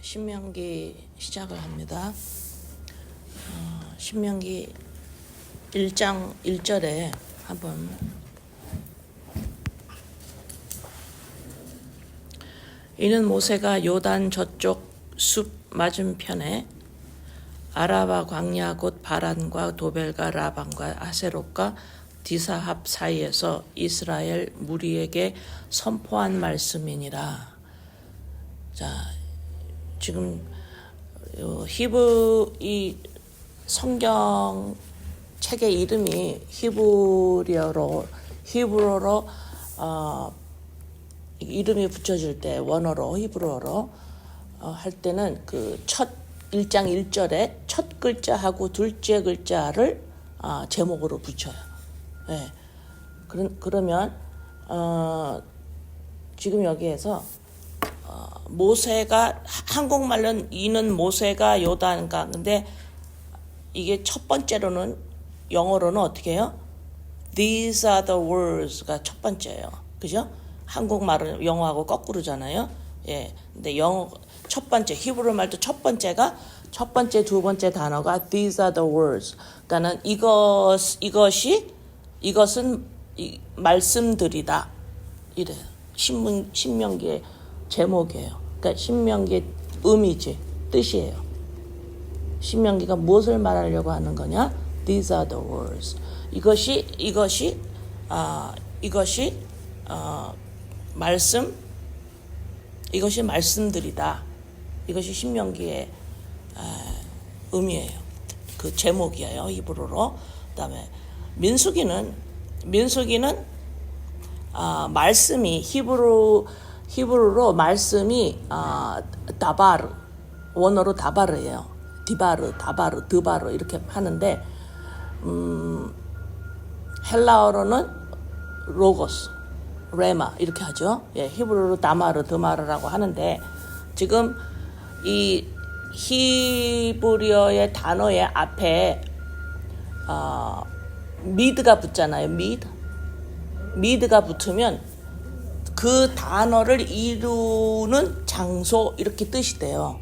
신명기 시작을 합니다. 신명기 1장 1절에 한번 이는 모세가 요단 저쪽 숲 맞은편에 아라바 광야 곧 바란과 도벨과 라반과 아세롯과 디사합 사이에서 이스라엘 무리에게 선포한 말씀이니라. 자, 지금 이 성경 책의 이름이 히브리어로 이름이 붙여질 때 원어로 히브리어로 할 때는 그 첫 1장 1절에 첫 글자하고 둘째 글자를 제목으로 붙여요. 네. 그러면 지금 여기에서 모세가 한국말로는 이는 모세가 요단가 근데 이게 첫 번째로는 영어로는 어떻게 해요? These are the words가 첫 번째예요. 그죠? 한국말은 영어하고 거꾸로잖아요. 예. 근데 영어 첫 번째 히브리 말도 첫 번째 두 번째 단어가 these are the words. 그러니까는 이것은 말씀들이다. 이래요. 신명기의 제목이에요. 그러니까 신명기의 의미지, 뜻이에요. 신명기가 무엇을 말하려고 하는 거냐? These are the words. 이것이 말씀들이다. 이것이 신명기의 의미예요. 그 제목이에요. 히브리어로. 그다음에 민수기는 말씀이 히브리어로 말씀이 다바르 원어로 다바르예요. 디바르, 다바르, 드바르 이렇게 하는데 헬라어로는 로고스, 레마 이렇게 하죠. 예, 히브리어로 다마르, 드마르라고 하는데 지금 이 히브리어의 단어의 앞에 미드가 붙잖아요. 미드가 붙으면 그 단어를 이루는 장소 이렇게 뜻이 돼요.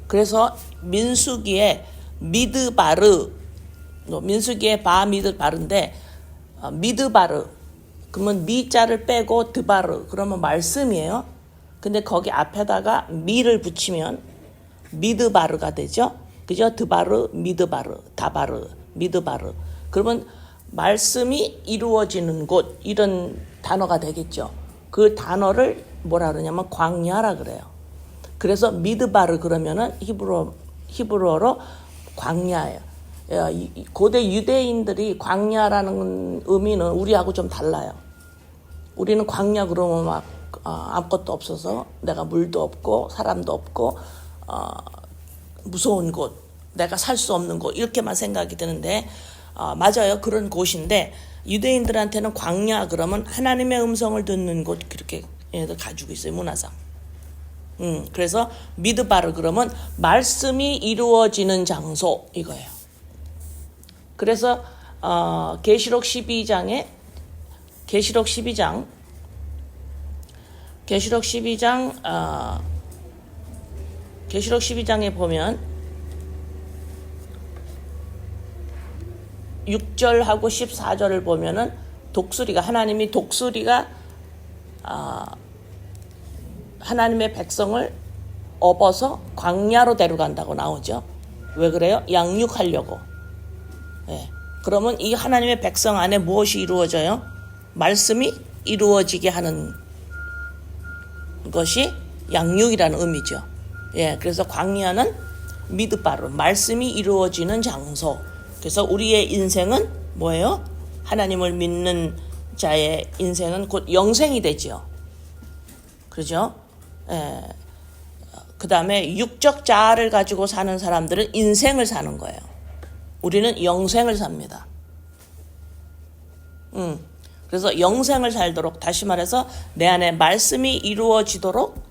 그래서 민수기에 미드바르, 민수기에 미드바르인데 미드바르 그러면 미자를 빼고 드바르 그러면 말씀이에요. 근데 거기 앞에다가 미를 붙이면 미드바르가 되죠. 그죠? 드바르, 미드바르, 다바르, 미드바르. 그러면 말씀이 이루어지는 곳 이런 단어가 되겠죠. 그 단어를 뭐라 그러냐면 광야라 그래요. 그래서 미드바르 그러면은 히브리어로 광야예요. 고대 유대인들이 광야라는 의미는 우리하고 좀 달라요. 우리는 광야 그러면 막 아무것도 없어서 내가 물도 없고 사람도 없고 무서운 곳, 내가 살 수 없는 곳 이렇게만 생각이 드는데 맞아요. 그런 곳인데 유대인들한테는 광야 그러면 하나님의 음성을 듣는 곳 그렇게 얘네들 가지고 있어요. 문화상. 그래서 미드바르 그러면 말씀이 이루어지는 장소 이거예요. 그래서 계시록 12장에 계시록 12장에 보면 6절하고 14절을 보면은 하나님이 독수리가 하나님의 백성을 업어서 광야로 데려간다고 나오죠. 왜 그래요? 양육하려고. 네. 그러면 이 하나님의 백성 안에 무엇이 이루어져요? 말씀이 이루어지게 하는 것이 양육이라는 의미죠. 예, 그래서 광야는 미드바르, 말씀이 이루어지는 장소. 그래서 우리의 인생은 뭐예요? 하나님을 믿는 자의 인생은 곧 영생이 되죠. 그렇죠? 예. 그 다음에 육적 자아를 가지고 사는 사람들은 인생을 사는 거예요. 우리는 영생을 삽니다. 그래서 영생을 살도록 다시 말해서 내 안에 말씀이 이루어지도록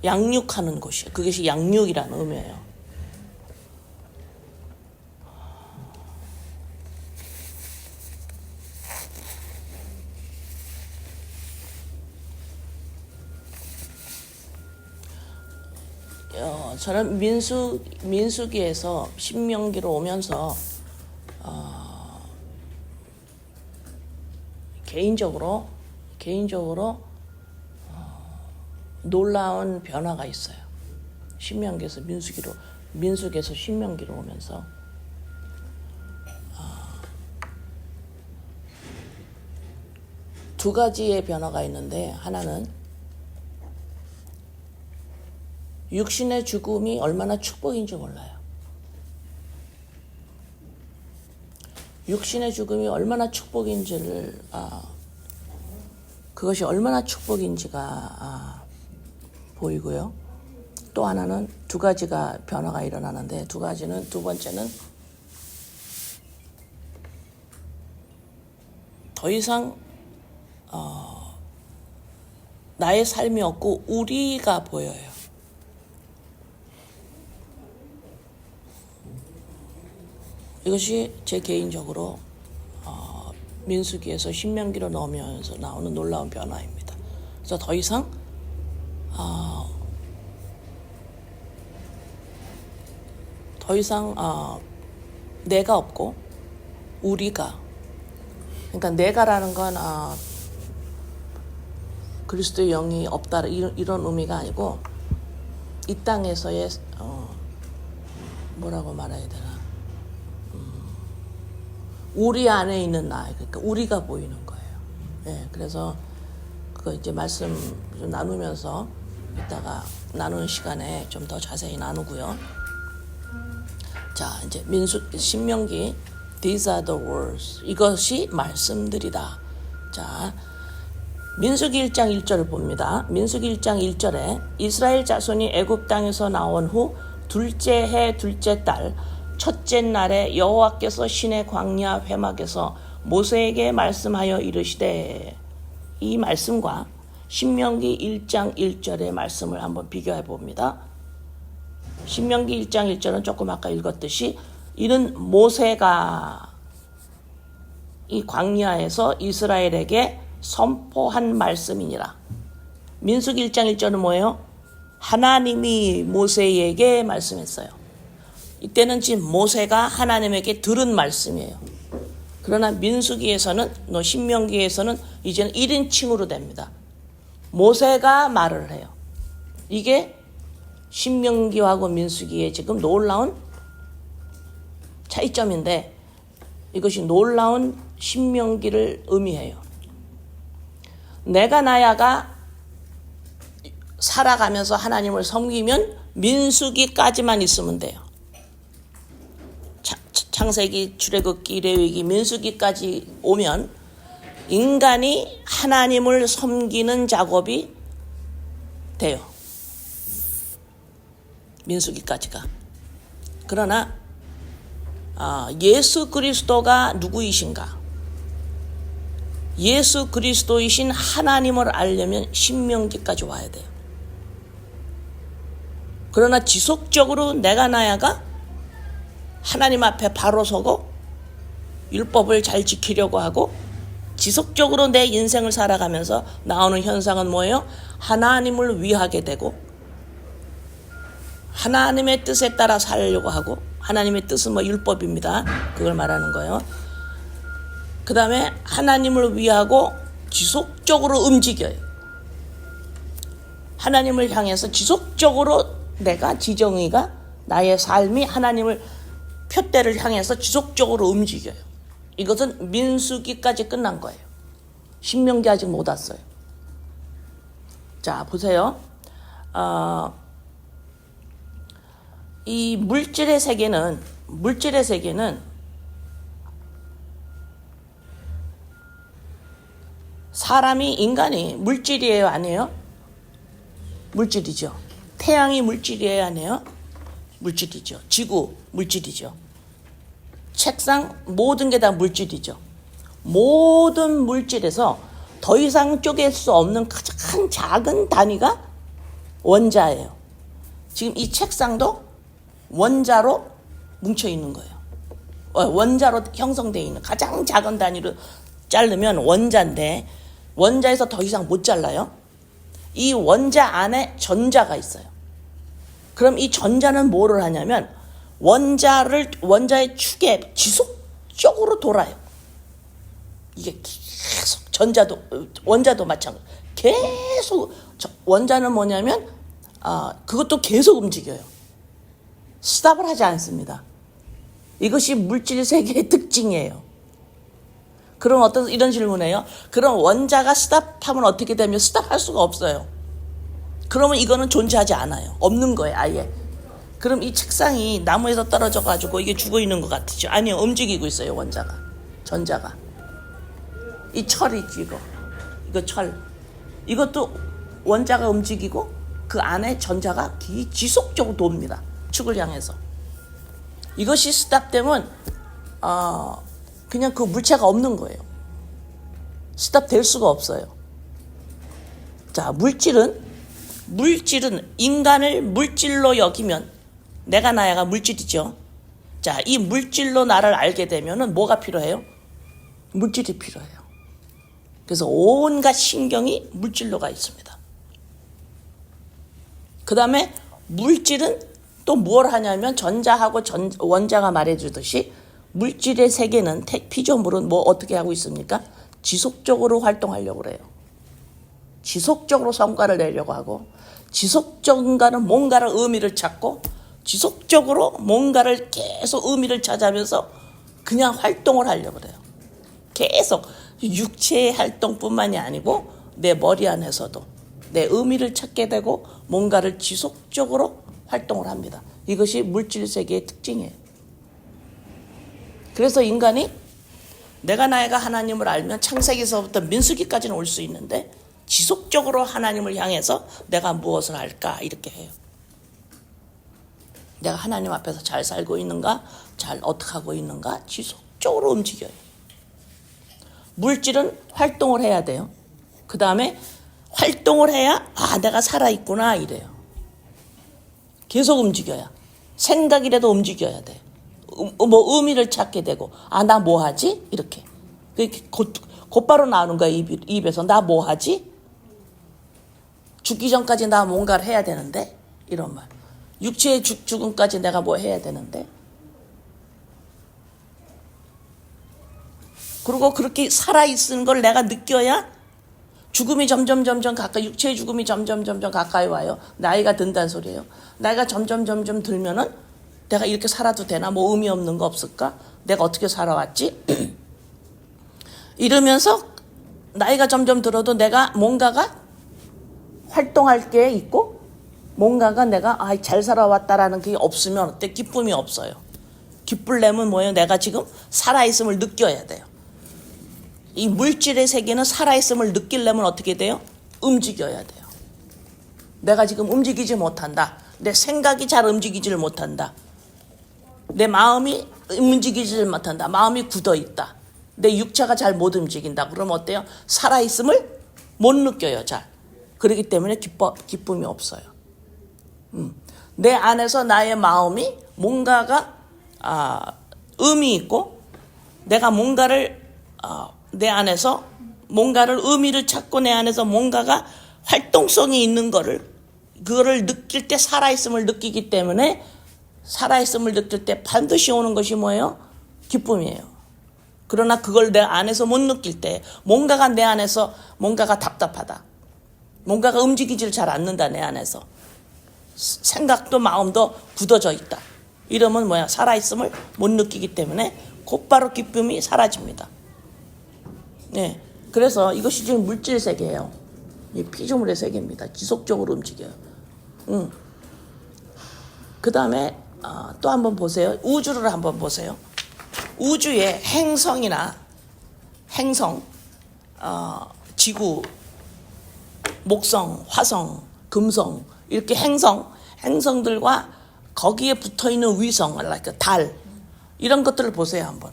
양육하는 곳이에요. 그것이 양육이라는 의미예요. 저는 민수기에서 신명기로 오면서 개인적으로 놀라운 변화가 있어요. 신명기에서 민수기에서 신명기로 오면서 두 가지의 변화가 있는데, 하나는 육신의 죽음이 얼마나 축복인지 몰라요. 육신의 죽음이 얼마나 축복인지를 그것이 얼마나 축복인지가 보이고요. 또 하나는 두 가지가 변화가 일어나는데, 두 번째는 더 이상 나의 삶이 없고 우리가 보여요. 이것이 제 개인적으로 민수기에서 신명기로 넣으면서 나오는 놀라운 변화입니다. 그래서 더 이상 내가 없고 우리가, 그러니까 내가라는 건 그리스도의 영이 없다 이런 의미가 아니고, 이 땅에서의 뭐라고 말해야 되나, 우리 안에 있는 나, 그러니까 우리가 보이는 거예요. 예, 그래서 그거 이제 말씀 좀 나누면서 이따가 나누는 시간에 좀 더 자세히 나누고요. 자, 이제 신명기, these are the words. 이것이 말씀들이다. 자, 민수기 1장 1절을 봅니다. 민수기 1장 1절에 이스라엘 자손이 애굽 땅에서 나온 후 둘째 해 둘째 달 첫째 날에 여호와께서 시내 광야 회막에서 모세에게 말씀하여 이르시되, 이 말씀과 신명기 1장 1절의 말씀을 한번 비교해 봅니다. 신명기 1장 1절은 조금 아까 읽었듯이 이는 모세가 이 광야에서 이스라엘에게 선포한 말씀이니라. 민수기 1장 1절은 뭐예요? 하나님이 모세에게 말씀했어요. 이때는 지금 모세가 하나님에게 들은 말씀이에요. 그러나 민수기에서는, 신명기에서는 이제는 1인칭으로 됩니다. 모세가 말을 해요. 이게 신명기하고 민수기의 지금 놀라운 차이점인데, 이것이 놀라운 신명기를 의미해요. 내가 나야가 살아가면서 하나님을 섬기면 민수기까지만 있으면 돼요. 창세기, 출애굽기, 레위기, 민수기까지 오면 인간이 하나님을 섬기는 작업이 돼요. 민수기까지가. 그러나 예수 그리스도가 누구이신가? 예수 그리스도이신 하나님을 알려면 신명기까지 와야 돼요. 그러나 지속적으로 내가 나야가 하나님 앞에 바로 서고 율법을 잘 지키려고 하고 지속적으로 내 인생을 살아가면서 나오는 현상은 뭐예요? 하나님을 위하게 되고 하나님의 뜻에 따라 살려고 하고, 하나님의 뜻은 율법입니다. 그걸 말하는 거예요. 그 다음에 하나님을 위하고 지속적으로 움직여요. 하나님을 향해서 지속적으로 내가 지정의가, 나의 삶이 하나님을 표대를 향해서 지속적으로 움직여요. 이것은 민수기까지 끝난 거예요. 신명기 아직 못 왔어요. 자, 보세요. 이 물질의 세계는 인간이 물질이에요, 아니에요? 물질이죠. 태양이 물질이에요, 아니에요? 물질이죠. 지구 물질이죠. 책상, 모든 게 다 물질이죠. 모든 물질에서 더 이상 쪼갤 수 없는 가장 작은 단위가 원자예요. 지금 이 책상도 원자로 뭉쳐 있는 거예요. 원자로 형성되어 있는, 가장 작은 단위로 자르면 원자인데, 원자에서 더 이상 못 잘라요. 이 원자 안에 전자가 있어요. 그럼 이 전자는 뭐를 하냐면 원자의 축에 지속적으로 돌아요. 이게 계속 원자도 마찬가지. 계속 원자는 뭐냐면 그것도 계속 움직여요. 스탑을 하지 않습니다. 이것이 물질 세계의 특징이에요. 그럼 이런 질문이에요. 그럼 원자가 스탑하면 어떻게 되면 스탑할 수가 없어요. 그러면 이거는 존재하지 않아요. 없는 거예요, 아예. 그럼 이 책상이 나무에서 떨어져 가지고 이게 죽어 있는 것 같죠? 아니요, 움직이고 있어요, 원자가. 전자가. 이 철이지, 이거 철. 이것도 원자가 움직이고 그 안에 전자가 지속적으로 돕니다. 축을 향해서. 이것이 스탑되면 그냥 그 물체가 없는 거예요. 스탑될 수가 없어요. 자, 물질은 인간을 물질로 여기면 내가 나야가 물질이죠. 자, 이 물질로 나를 알게 되면은 뭐가 필요해요? 물질이 필요해요. 그래서 온갖 신경이 물질로가 있습니다. 그 다음에 물질은 또 뭘 하냐면 전자하고 원자가 말해주듯이 물질의 세계는 피조물은 뭐 어떻게 하고 있습니까? 지속적으로 활동하려고 그래요. 지속적으로 성과를 내려고 하고 지속적인가는 뭔가를 의미를 찾고 지속적으로 뭔가를 계속 의미를 찾아면서 그냥 활동을 하려고 그래요. 계속 육체의 활동뿐만이 아니고 내 머리 안에서도 내 의미를 찾게 되고 뭔가를 지속적으로 활동을 합니다. 이것이 물질 세계의 특징이에요. 그래서 인간이 내가 나이가 하나님을 알면 창세기서부터 민수기까지는 올 수 있는데 지속적으로 하나님을 향해서 내가 무엇을 할까 이렇게 해요. 내가 하나님 앞에서 잘 살고 있는가, 잘 어떻게 하고 있는가 지속적으로 움직여요. 물질은 활동을 해야 돼요. 그 다음에 활동을 해야 내가 살아있구나 이래요. 계속 움직여야. 생각이라도 움직여야 돼. 뭐 의미를 찾게 되고 나 뭐 하지? 이렇게. 곧바로 나오는 거야 입에서. 나 뭐 하지? 죽기 전까지 나 뭔가를 해야 되는데 이런 말. 육체의 죽음까지 내가 뭐 해야 되는데. 그리고 그렇게 살아있는 걸 내가 느껴야 죽음이 점점 가까이, 육체의 죽음이 점점 가까이 와요. 나이가 든다는 소리예요. 나이가 점점 들면은 내가 이렇게 살아도 되나? 뭐 의미 없는 거 없을까? 내가 어떻게 살아왔지? 이러면서 나이가 점점 들어도 내가 뭔가가 활동할 게 있고 뭔가가 내가 잘 살아왔다라는 게 없으면 어때? 기쁨이 없어요. 기쁠려면 뭐예요? 내가 지금 살아있음을 느껴야 돼요. 이 물질의 세계는 살아있음을 느끼려면 어떻게 돼요? 움직여야 돼요. 내가 지금 움직이지 못한다. 내 생각이 잘 움직이지를 못한다. 내 마음이 움직이지를 못한다. 마음이 굳어있다. 내 육체가 잘 못 움직인다. 그럼 어때요? 살아있음을 못 느껴요. 잘. 그렇기 때문에 기쁨이 없어요. 내 안에서 나의 마음이 뭔가가 의미 있고 내가 뭔가를 내 안에서 뭔가를 의미를 찾고 내 안에서 뭔가가 활동성이 있는 그거를 느낄 때 살아있음을 느끼기 때문에 살아있음을 느낄 때 반드시 오는 것이 뭐예요? 기쁨이에요. 그러나 그걸 내 안에서 못 느낄 때 뭔가가 내 안에서 뭔가가 답답하다. 뭔가가 움직이질 잘 않는다 내 안에서. 생각도 마음도 굳어져 있다. 이러면 뭐야? 살아있음을 못 느끼기 때문에 곧바로 기쁨이 사라집니다. 네, 그래서 이것이 지금 물질 세계예요. 이 피조물의 세계입니다. 지속적으로 움직여요. 그 다음에 또 한번 보세요. 우주를 한번 보세요. 우주의 행성이나 지구, 목성, 화성, 금성 이렇게 행성들과 거기에 붙어있는 위성, 달 이런 것들을 보세요 한번.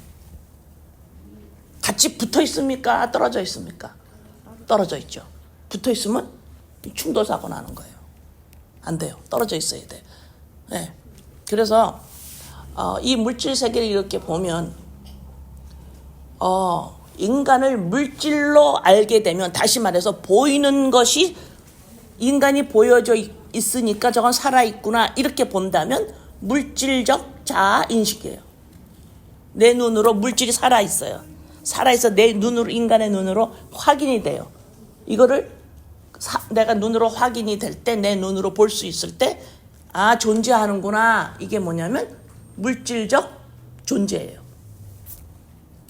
같이 붙어 있습니까? 떨어져 있습니까? 떨어져 있죠. 붙어 있으면 충돌 사고 나는 거예요. 안 돼요. 떨어져 있어야 돼. 네. 그래서 이 물질 세계를 이렇게 보면 인간을 물질로 알게 되면 다시 말해서 보이는 것이 인간이 있으니까 저건 살아있구나 이렇게 본다면 물질적 자아 인식이에요. 내 눈으로 물질이 살아있어요. 살아있어 내 눈으로, 인간의 눈으로 확인이 돼요. 이거를 내가 눈으로 확인이 될 때, 내 눈으로 볼 수 있을 때, 아, 존재하는구나. 이게 뭐냐면 물질적 존재예요.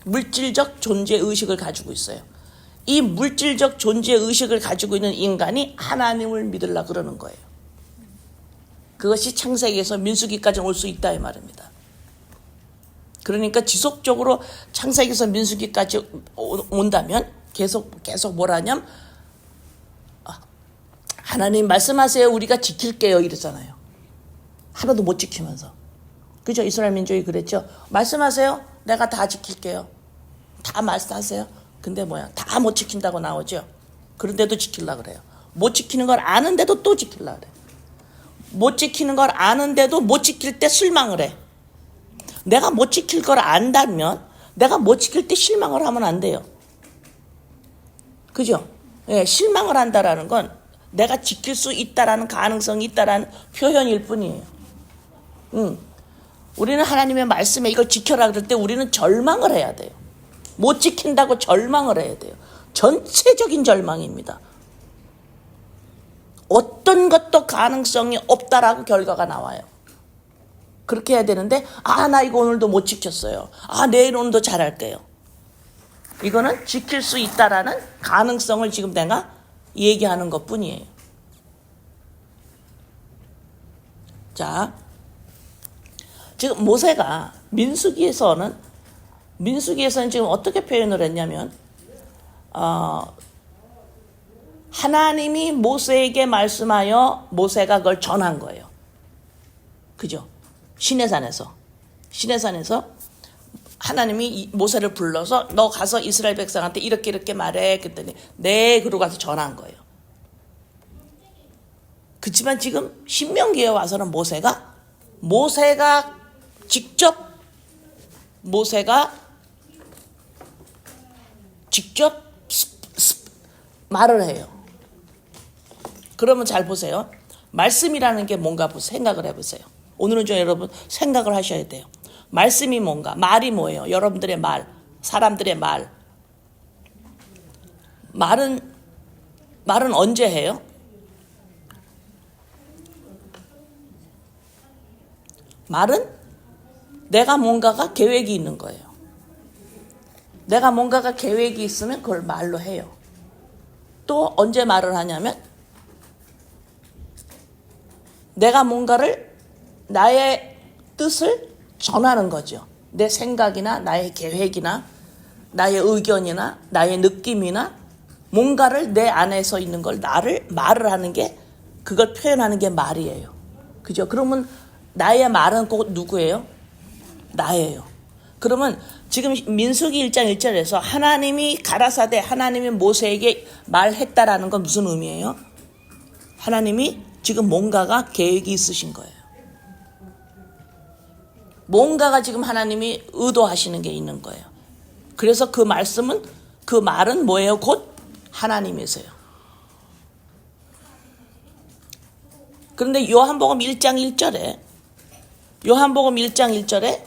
물질적 존재 의식을 가지고 있어요. 이 물질적 존재 의식을 가지고 있는 인간이 하나님을 믿으려 그러는 거예요. 그것이 창세기에서 민수기까지 올 수 있다 이 말입니다. 그러니까 지속적으로 창세기에서 민수기까지 온다면 계속 뭐라냐면 하나님 말씀하세요. 우리가 지킬게요. 이러잖아요. 하나도 못 지키면서. 그죠? 이스라엘 민족이 그랬죠. 말씀하세요. 내가 다 지킬게요. 다 말씀하세요. 근데 뭐야? 다 못 지킨다고 나오죠. 그런데도 지키려고 그래요. 못 지키는 걸 아는데도 또 지키려고 그래요. 못 지키는 걸 아는데도 못 지킬 때 실망을 해. 내가 못 지킬 걸 안다면 내가 못 지킬 때 실망을 하면 안 돼요. 그죠? 예, 실망을 한다라는 건 내가 지킬 수 있다라는 가능성이 있다라는 표현일 뿐이에요. 우리는 하나님의 말씀에 이걸 지켜라 그럴 때 우리는 절망을 해야 돼요. 못 지킨다고 절망을 해야 돼요. 전체적인 절망입니다. 어떤 것도 가능성이 없다라고 결과가 나와요. 그렇게 해야 되는데 나 이거 오늘도 못 지켰어요. 내일 오늘도 잘할게요. 이거는 지킬 수 있다라는 가능성을 지금 내가 얘기하는 것뿐이에요. 자, 지금 모세가 민수기에서는 지금 어떻게 표현을 했냐면 하나님이 모세에게 말씀하여 모세가 그걸 전한 거예요. 그죠? 시내산에서 하나님이 모세를 불러서 너 가서 이스라엘 백성한테 이렇게 말해. 그랬더니 네, 그러고 가서 전한 거예요. 그렇지만 지금 신명기에 와서는 모세가 직접 말을 해요. 그러면 잘 보세요. 말씀이라는 게 뭔가 생각을 해보세요. 오늘은 좀 여러분 생각을 하셔야 돼요. 말씀이 뭔가, 말이 뭐예요? 여러분들의 말, 사람들의 말. 말은 언제 해요? 말은 내가 뭔가가 계획이 있는 거예요. 내가 뭔가가 계획이 있으면 그걸 말로 해요. 또 언제 말을 하냐면 내가 뭔가를 나의 뜻을 전하는 거죠. 내 생각이나 나의 계획이나 나의 의견이나 나의 느낌이나 뭔가를 내 안에서 있는 걸 말을 하는 게 그걸 표현하는 게 말이에요. 그죠? 그러면 나의 말은 꼭 누구예요? 나예요. 그러면 지금 민수기 1장 1절에서 하나님이 가라사대 하나님이 모세에게 말했다라는 건 무슨 의미예요? 하나님이 지금 뭔가가 계획이 있으신 거예요. 뭔가가 지금 하나님이 의도하시는 게 있는 거예요. 그래서 그 말은 뭐예요? 곧 하나님이세요. 그런데 요한복음 1장 1절에 요한복음 1장 1절에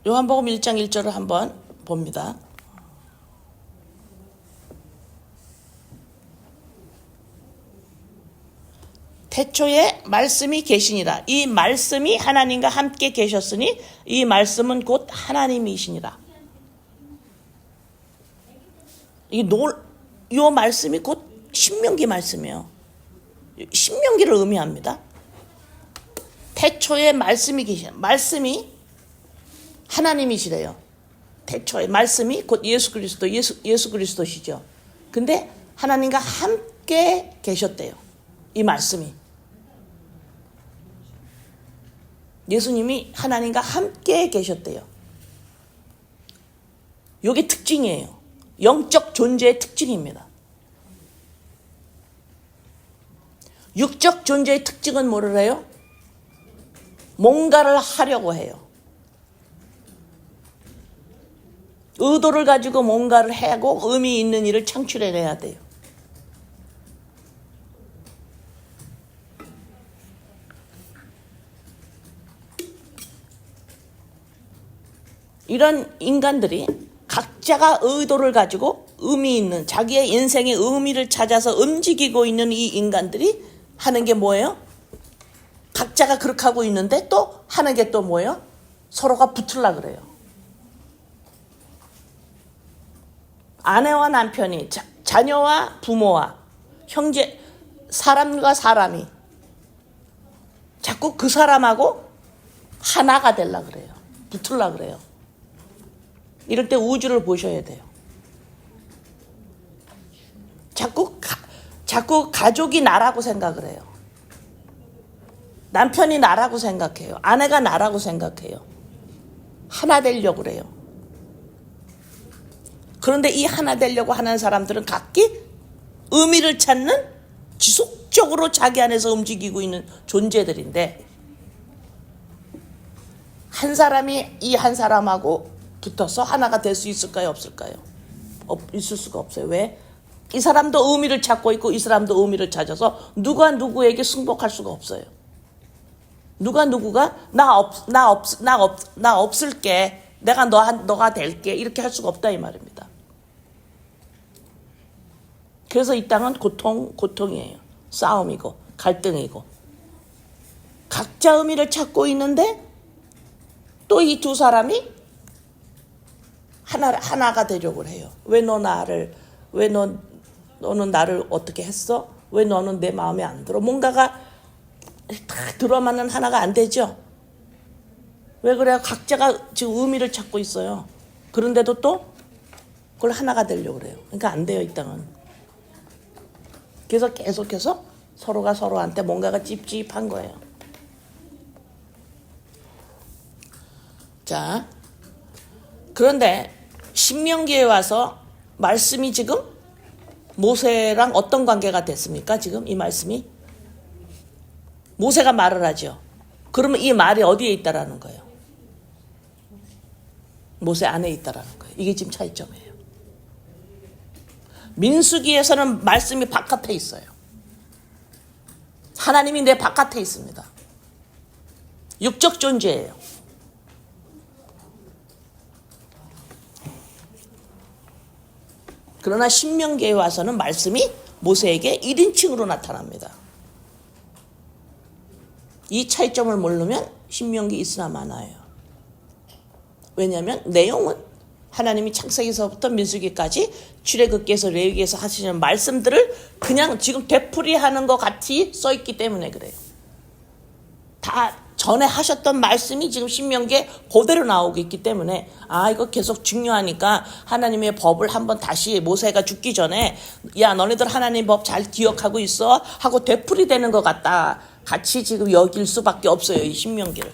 요한복음 1장 1절을 한번 봅니다. 태초에 말씀이 계시니라. 이 말씀이 하나님과 함께 계셨으니 이 말씀은 곧 하나님이시니라. 이 말씀이 곧 신명기 말씀이에요. 신명기를 의미합니다. 태초에 말씀이 말씀이 하나님이시래요. 태초에 말씀이 곧 예수 그리스도시죠. 근데 하나님과 함께 계셨대요. 이 말씀이. 예수님이 하나님과 함께 계셨대요. 이게 특징이에요. 영적 존재의 특징입니다. 육적 존재의 특징은 뭐를 해요? 뭔가를 하려고 해요. 의도를 가지고 뭔가를 하고 의미 있는 일을 창출해내야 돼요. 이런 인간들이 각자가 의도를 가지고 의미 있는 자기의 인생의 의미를 찾아서 움직이고 있는 이 인간들이 하는 게 뭐예요? 각자가 그렇게 하고 있는데 또 하는 게 또 뭐예요? 서로가 붙으려 그래요. 아내와 남편이, 자녀와 부모와 형제, 사람과 사람이 자꾸 그 사람하고 하나가 되려 그래요. 붙으려 그래요. 이럴 때 우주를 보셔야 돼요. 자꾸 가족이 나라고 생각을 해요. 남편이 나라고 생각해요. 아내가 나라고 생각해요. 하나 되려고 그래요. 그런데 이 하나 되려고 하는 사람들은 각기 의미를 찾는 지속적으로 자기 안에서 움직이고 있는 존재들인데, 한 사람이 이 한 사람하고 붙어서 하나가 될 수 있을까요? 없을까요? 있을 수가 없어요. 왜? 이 사람도 의미를 찾고 있고 이 사람도 의미를 찾아서 누가 누구에게 승복할 수가 없어요. 누가 누구가 나 없을게, 내가 너가 될게, 이렇게 할 수가 없다 이 말입니다. 그래서 이 땅은 고통이에요. 싸움이고 갈등이고, 각자 의미를 찾고 있는데 또 이 두 사람이 하나가 되려고 해요. 왜 너는 나를 어떻게 했어? 왜 너는 내 마음에 안 들어? 뭔가가 다 들어맞는 하나가 안 되죠. 왜 그래요? 각자가 지금 의미를 찾고 있어요. 그런데도 또 그걸 하나가 되려고 그래요. 그러니까 안 돼요, 이 땅은. 그래서 계속해서 서로가 서로한테 뭔가가 찝찝한 거예요. 자, 그런데 신명기에 와서 말씀이 지금 모세랑 어떤 관계가 됐습니까? 지금 이 말씀이 모세가 말을 하죠. 그러면 이 말이 어디에 있다라는 거예요? 모세 안에 있다라는 거예요. 이게 지금 차이점이에요. 민수기에서는 말씀이 바깥에 있어요. 하나님이 내 바깥에 있습니다. 육적 존재예요. 그러나 신명기에 와서는 말씀이 모세에게 1인칭으로 나타납니다. 이 차이점을 모르면 신명기 있으나 마나예요. 왜냐하면 내용은 하나님이 창세기서부터 민수기까지 출애굽기에서 레위기에서 하시는 말씀들을 그냥 지금 되풀이하는 것 같이 써있기 때문에 그래요. 다 전에 하셨던 말씀이 지금 신명기에 그대로 나오고 있기 때문에, 이거 계속 중요하니까 하나님의 법을 한번 다시 모세가 죽기 전에, 야 너네들 하나님 법 잘 기억하고 있어? 하고 되풀이되는 것 같다 같이 지금 여길 수밖에 없어요, 이 신명기를.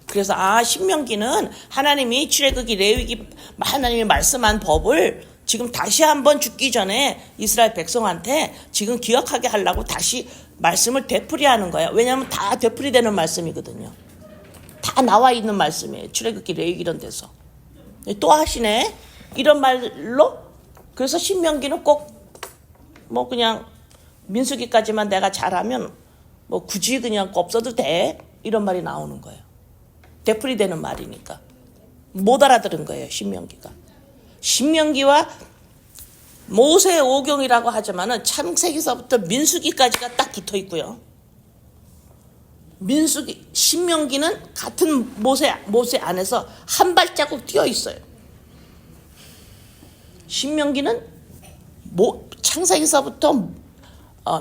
그래서 신명기는 하나님이 출애굽기 레위기 하나님이 말씀한 법을 지금 다시 한번 죽기 전에 이스라엘 백성한테 지금 기억하게 하려고 다시 말씀을 되풀이하는 거예요. 왜냐하면 다 되풀이되는 말씀이거든요. 다 나와 있는 말씀이에요. 출애굽기 레위기 이런 데서. 또 하시네 이런 말로. 그래서 신명기는 꼭 그냥 민수기까지만 내가 잘하면 굳이 그냥 없어도 돼, 이런 말이 나오는 거예요. 되풀이되는 말이니까 못 알아들은 거예요, 신명기가. 신명기와 모세 오경이라고 하지만은 창세기서부터 민수기까지가 딱 붙어 있고요. 신명기는 같은 모세 안에서 한 발자국 뛰어 있어요. 신명기는 창세기서부터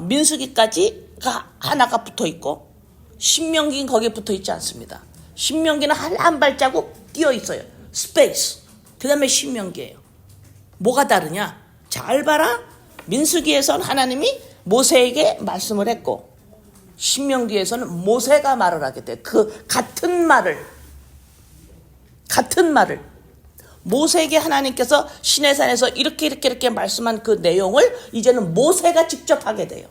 민수기까지가 하나가 붙어 있고, 신명기는 거기에 붙어 있지 않습니다. 신명기는 한 발자국 뛰어 있어요. 스페이스. 그 다음에 신명기예요. 뭐가 다르냐? 잘 봐라. 민수기에서는 하나님이 모세에게 말씀을 했고, 신명기에서는 모세가 말을 하게 돼. 그 같은 말을 모세에게 하나님께서 시내산에서 이렇게 말씀한 그 내용을 이제는 모세가 직접 하게 돼요.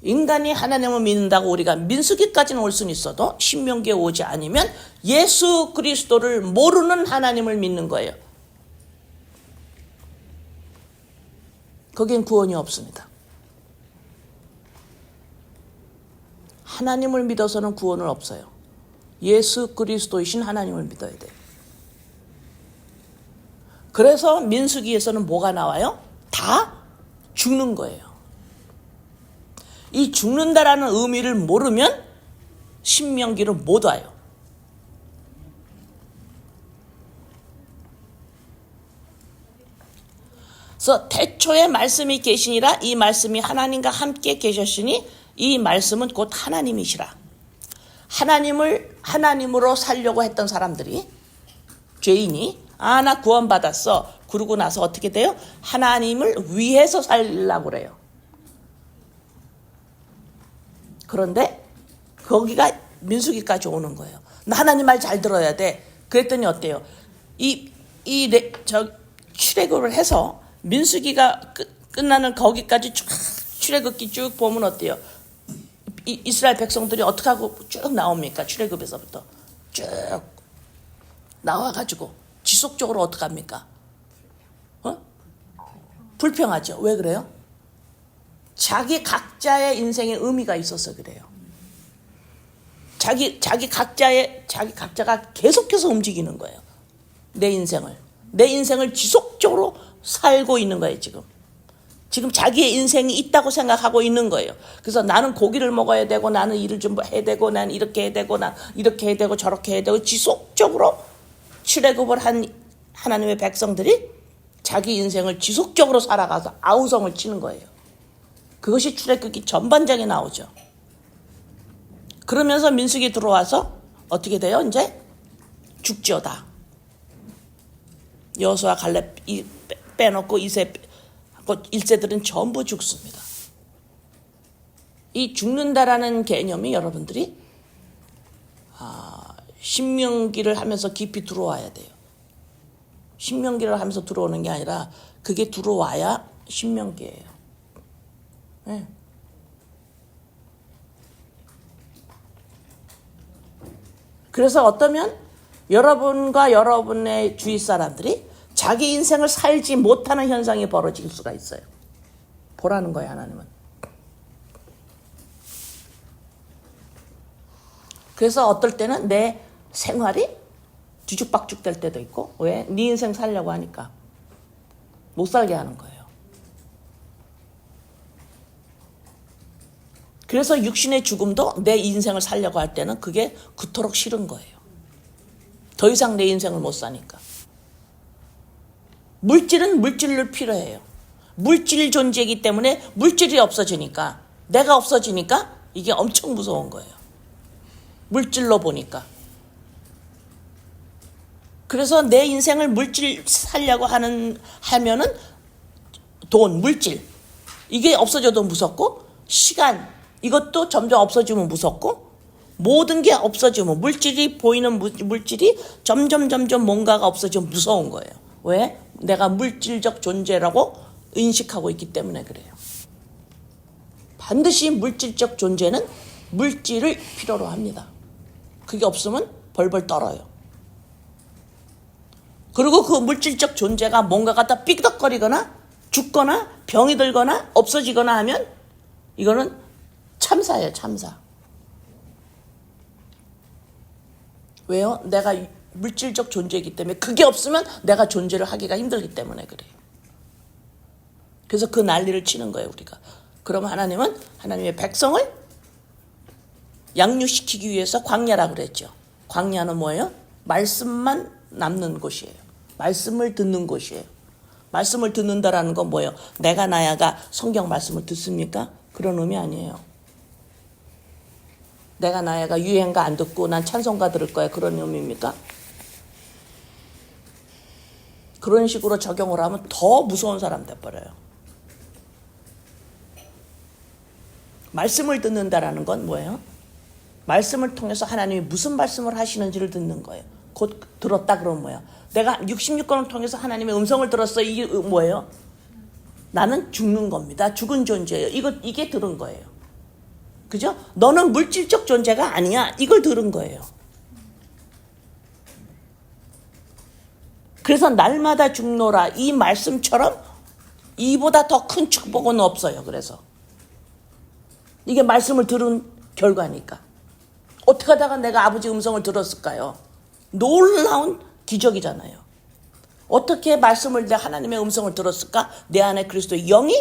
인간이 하나님을 믿는다고 우리가 민수기까지는 올 수는 있어도 신명기에 오지 않으면 예수 그리스도를 모르는 하나님을 믿는 거예요. 거긴 구원이 없습니다. 하나님을 믿어서는 구원은 없어요. 예수 그리스도이신 하나님을 믿어야 돼요. 그래서 민수기에서는 뭐가 나와요? 다 죽는 거예요. 이 죽는다라는 의미를 모르면 신명기를 못 와요. 그래서 태초에 말씀이 계시니라 이 말씀이 하나님과 함께 계셨으니 이 말씀은 곧 하나님이시라. 하나님으로 살려고 했던 사람들이, 죄인이 나 구원받았어. 그러고 나서 어떻게 돼요? 하나님을 위해서 살려고 그래요. 그런데 거기가 민수기까지 오는 거예요. 나 하나님 말 잘 들어야 돼. 그랬더니 어때요? 출애굽을 해서 민수기가 끝나는 거기까지 쭉 출애굽기 쭉 보면 어때요? 이스라엘 백성들이 어떻게 하고 쭉 나옵니까? 출애굽에서부터 쭉 나와가지고 지속적으로 어떻게 합니까? 불평하죠. 왜 그래요? 자기 각자의 인생에 의미가 있어서 그래요. 자기 각자가 계속해서 움직이는 거예요. 내 인생을 지속적으로 살고 있는 거예요. 지금 자기의 인생이 있다고 생각하고 있는 거예요. 그래서 나는 고기를 먹어야 되고, 나는 일을 좀 해야 되고, 나는 이렇게 해야 되고, 난 이렇게 해야 되고, 저렇게 해야 되고, 지속적으로 출애굽을 한 하나님의 백성들이 자기 인생을 지속적으로 살아가서 아우성을 치는 거예요. 그것이 출애굽기 전반장에 나오죠. 그러면서 민수기 들어와서 어떻게 돼요? 이제 죽지어다. 여호수아 갈렙 빼놓고 1세들은 전부 죽습니다. 이 죽는다라는 개념이 여러분들이 신명기를 하면서 깊이 들어와야 돼요. 신명기를 하면서 들어오는 게 아니라 그게 들어와야 신명기예요. 네. 그래서 어떠면 여러분과 여러분의 주위 사람들이 자기 인생을 살지 못하는 현상이 벌어질 수가 있어요. 보라는 거예요, 하나님은. 그래서 어떨 때는 내 생활이 뒤죽박죽 될 때도 있고, 왜? 네 인생 살려고 하니까 못 살게 하는 거예요. 그래서 육신의 죽음도 내 인생을 살려고 할 때는 그게 그토록 싫은 거예요. 더 이상 내 인생을 못 사니까. 물질은 물질로 필요해요. 물질 존재이기 때문에 물질이 없어지니까, 내가 없어지니까 이게 엄청 무서운 거예요. 물질로 보니까. 그래서 내 인생을 물질 살려고 하면은 돈, 물질, 이게 없어져도 무섭고, 시간, 이것도 점점 없어지면 무섭고, 모든 게 없어지면, 물질이 보이는 물질이 점점 뭔가가 없어지면 무서운 거예요. 왜? 내가 물질적 존재라고 인식하고 있기 때문에 그래요. 반드시 물질적 존재는 물질을 필요로 합니다. 그게 없으면 벌벌 떨어요. 그리고 그 물질적 존재가 뭔가가 다 삐걱거리거나 죽거나 병이 들거나 없어지거나 하면 이거는 참사예요, 참사. 왜요? 내가 물질적 존재이기 때문에, 그게 없으면 내가 존재를 하기가 힘들기 때문에 그래요. 그래서 그 난리를 치는 거예요, 우리가. 그러면 하나님은 하나님의 백성을 양육시키기 위해서 광야라고 그랬죠. 광야는 뭐예요? 말씀만 남는 곳이에요. 말씀을 듣는 곳이에요. 말씀을 듣는다라는 건 뭐예요? 내가 나야가 성경 말씀을 듣습니까? 그런 의미 아니에요. 내가 나야가 유행가 안 듣고 난 찬송가 들을 거야, 그런 의미입니까? 그런 식으로 적용을 하면 더 무서운 사람 돼버려요. 말씀을 듣는다라는 건 뭐예요? 말씀을 통해서 하나님이 무슨 말씀을 하시는지를 듣는 거예요. 곧 들었다 그러면 뭐예요? 내가 66권을 통해서 하나님의 음성을 들었어. 이게 뭐예요? 나는 죽는 겁니다. 죽은 존재예요. 이게 들은 거예요. 그죠? 너는 물질적 존재가 아니야. 이걸 들은 거예요. 그래서 날마다 죽노라 이 말씀처럼 이보다 더 큰 축복은 없어요. 그래서 이게 말씀을 들은 결과니까. 어떻게 하다가 내가 아버지 음성을 들었을까요? 놀라운 기적이잖아요. 어떻게 말씀을 내가 하나님의 음성을 들었을까? 내 안에 그리스도의 영이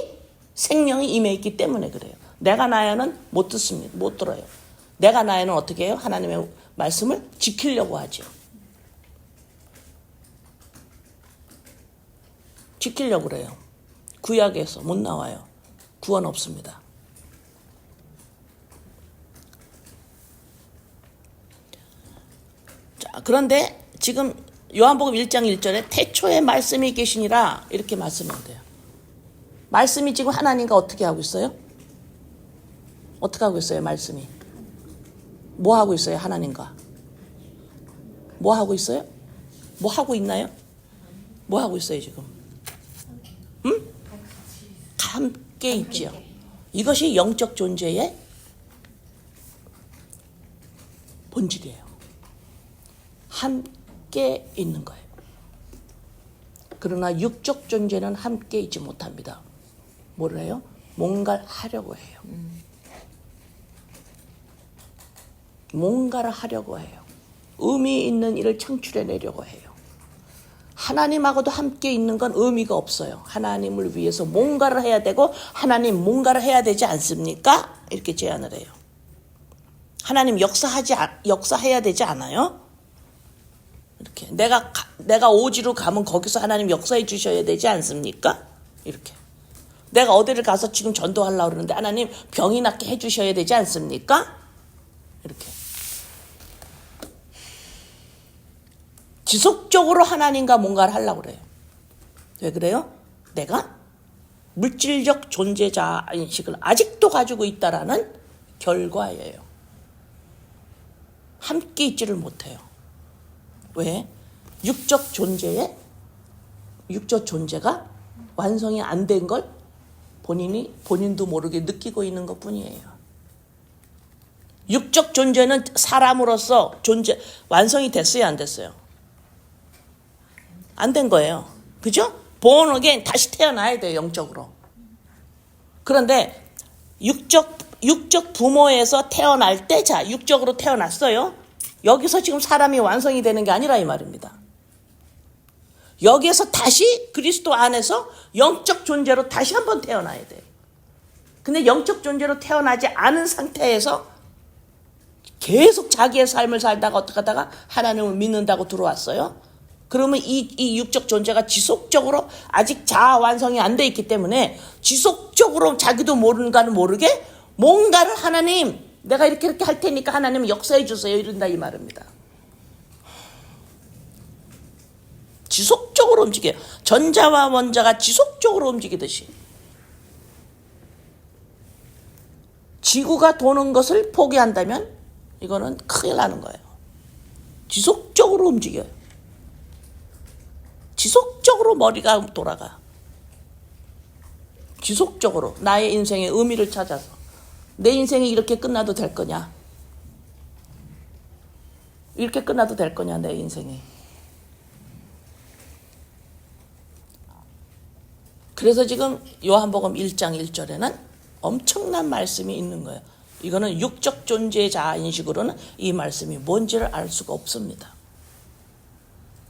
생명이 임해 있기 때문에 그래요. 내가 나야는 못 듣습니다. 못 들어요. 내가 나야는 어떻게 해요? 하나님의 말씀을 지키려고 하죠. 지키려고 그래요. 구약에서 못 나와요. 구원 없습니다. 자, 그런데 지금 요한복음 1장 1절에 태초에 말씀이 계시니라 이렇게 말씀하면 돼요. 말씀이 지금 하나님과 어떻게 하고 있어요? 어떻게 하고 있어요? 말씀이 뭐 하고 있어요? 하나님과 뭐 하고 있어요? 뭐 하고 있나요? 뭐 하고 있어요 지금? 응? 함께 있지요. 이것이 영적 존재의 본질이에요. 함께 있는 거예요. 그러나 육적 존재는 함께 있지 못합니다. 뭐를 해요? 뭔가를 하려고 해요. 뭔가를 하려고 해요. 의미 있는 일을 창출해내려고 해요. 하나님하고도 함께 있는 건 의미가 없어요. 하나님을 위해서 뭔가를 해야 되고 하나님 뭔가를 해야 되지 않습니까? 이렇게 제안을 해요. 하나님 역사해야 되지 않아요? 이렇게 내가 오지로 가면 거기서 하나님 역사해 주셔야 되지 않습니까? 이렇게 내가 어디를 가서 지금 전도하려고 그러는데 하나님 병이 낫게 해 주셔야 되지 않습니까? 이렇게 지속적으로 하나님과 뭔가를 하려고 그래요. 왜 그래요? 내가 물질적 존재자 인식을 아직도 가지고 있다라는 결과예요. 함께 있지를 못해요. 왜? 육적 존재가 완성이 안 된 걸 본인도 모르게 느끼고 있는 것 뿐이에요. 육적 존재는 사람으로서 완성이 됐어요, 안 됐어요? 안 된 거예요. 그죠? born again, 다시 태어나야 돼요, 영적으로. 그런데 육적 부모에서 태어날 때, 자, 육적으로 태어났어요. 여기서 지금 사람이 완성이 되는 게 아니라 이 말입니다. 여기에서 다시 그리스도 안에서 영적 존재로 다시 한번 태어나야 돼요. 근데 영적 존재로 태어나지 않은 상태에서 계속 자기의 삶을 살다가 어떻게 하다가 하나님을 믿는다고 들어왔어요. 그러면 이 육적 존재가 지속적으로 아직 자아 완성이 안 돼 있기 때문에 지속적으로 자기도 모르는가는 모르게 뭔가를 하나님 내가 이렇게 할 테니까 하나님 역사해 주세요 이런다 이 말입니다. 지속적으로 움직여요. 전자와 원자가 지속적으로 움직이듯이. 지구가 도는 것을 포기한다면 이거는 큰일 나는 거예요. 지속적으로 움직여요. 지속적으로 머리가 돌아가. 지속적으로 나의 인생의 의미를 찾아서 내 인생이 이렇게 끝나도 될 거냐? 이렇게 끝나도 될 거냐 내 인생이? 그래서 지금 요한복음 1장 1절에는 엄청난 말씀이 있는 거예요. 이거는 육적 존재자 인식으로는 이 말씀이 뭔지를 알 수가 없습니다.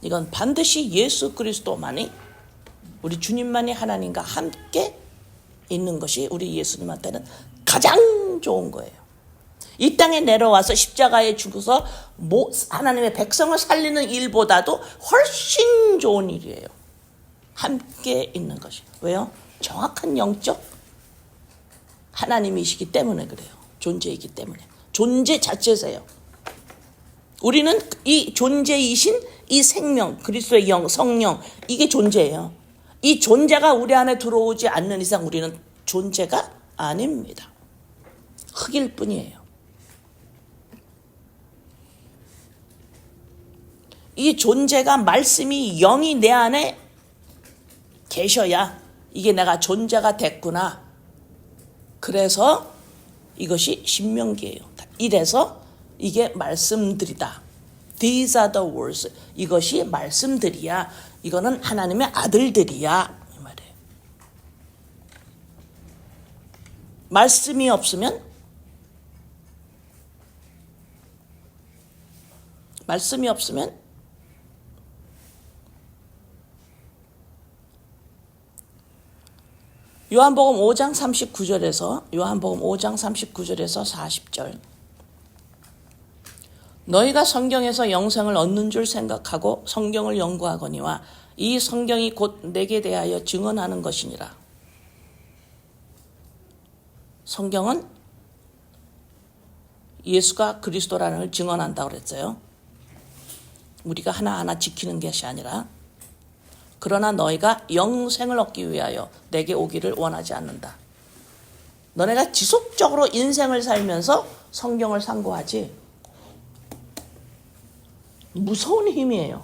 이건 반드시 예수 그리스도만이 우리 주님만이 하나님과 함께 있는 것이 우리 예수님한테는 가장 좋은 거예요. 이 땅에 내려와서 십자가에 죽어서 하나님의 백성을 살리는 일보다도 훨씬 좋은 일이에요. 함께 있는 것이. 왜요? 정확한 영적 하나님이시기 때문에 그래요. 존재이기 때문에. 존재 자체세요. 우리는 이 존재이신 이 생명, 그리스도의 영, 성령, 이게 존재예요. 이 존재가 우리 안에 들어오지 않는 이상 우리는 존재가 아닙니다. 흙일 뿐이에요. 이 존재가 말씀이 영이 내 안에 계셔야 이게 내가 존재가 됐구나. 그래서 이것이 신명기예요. 이래서 이게 말씀들이다. These are the words. 이것이 말씀들이야. 이거는 하나님의 아들들이야. 이 말이에요. 말씀이 없으면 요한복음 5장 39절에서 40절. 너희가 성경에서 영생을 얻는 줄 생각하고 성경을 연구하거니와 이 성경이 곧 내게 대하여 증언하는 것이니라. 성경은 예수가 그리스도라는 걸 증언한다고 그랬어요. 우리가 하나하나 지키는 것이 아니라 그러나 너희가 영생을 얻기 위하여 내게 오기를 원하지 않는다. 너네가 지속적으로 인생을 살면서 성경을 상고하지. 무서운 힘이에요.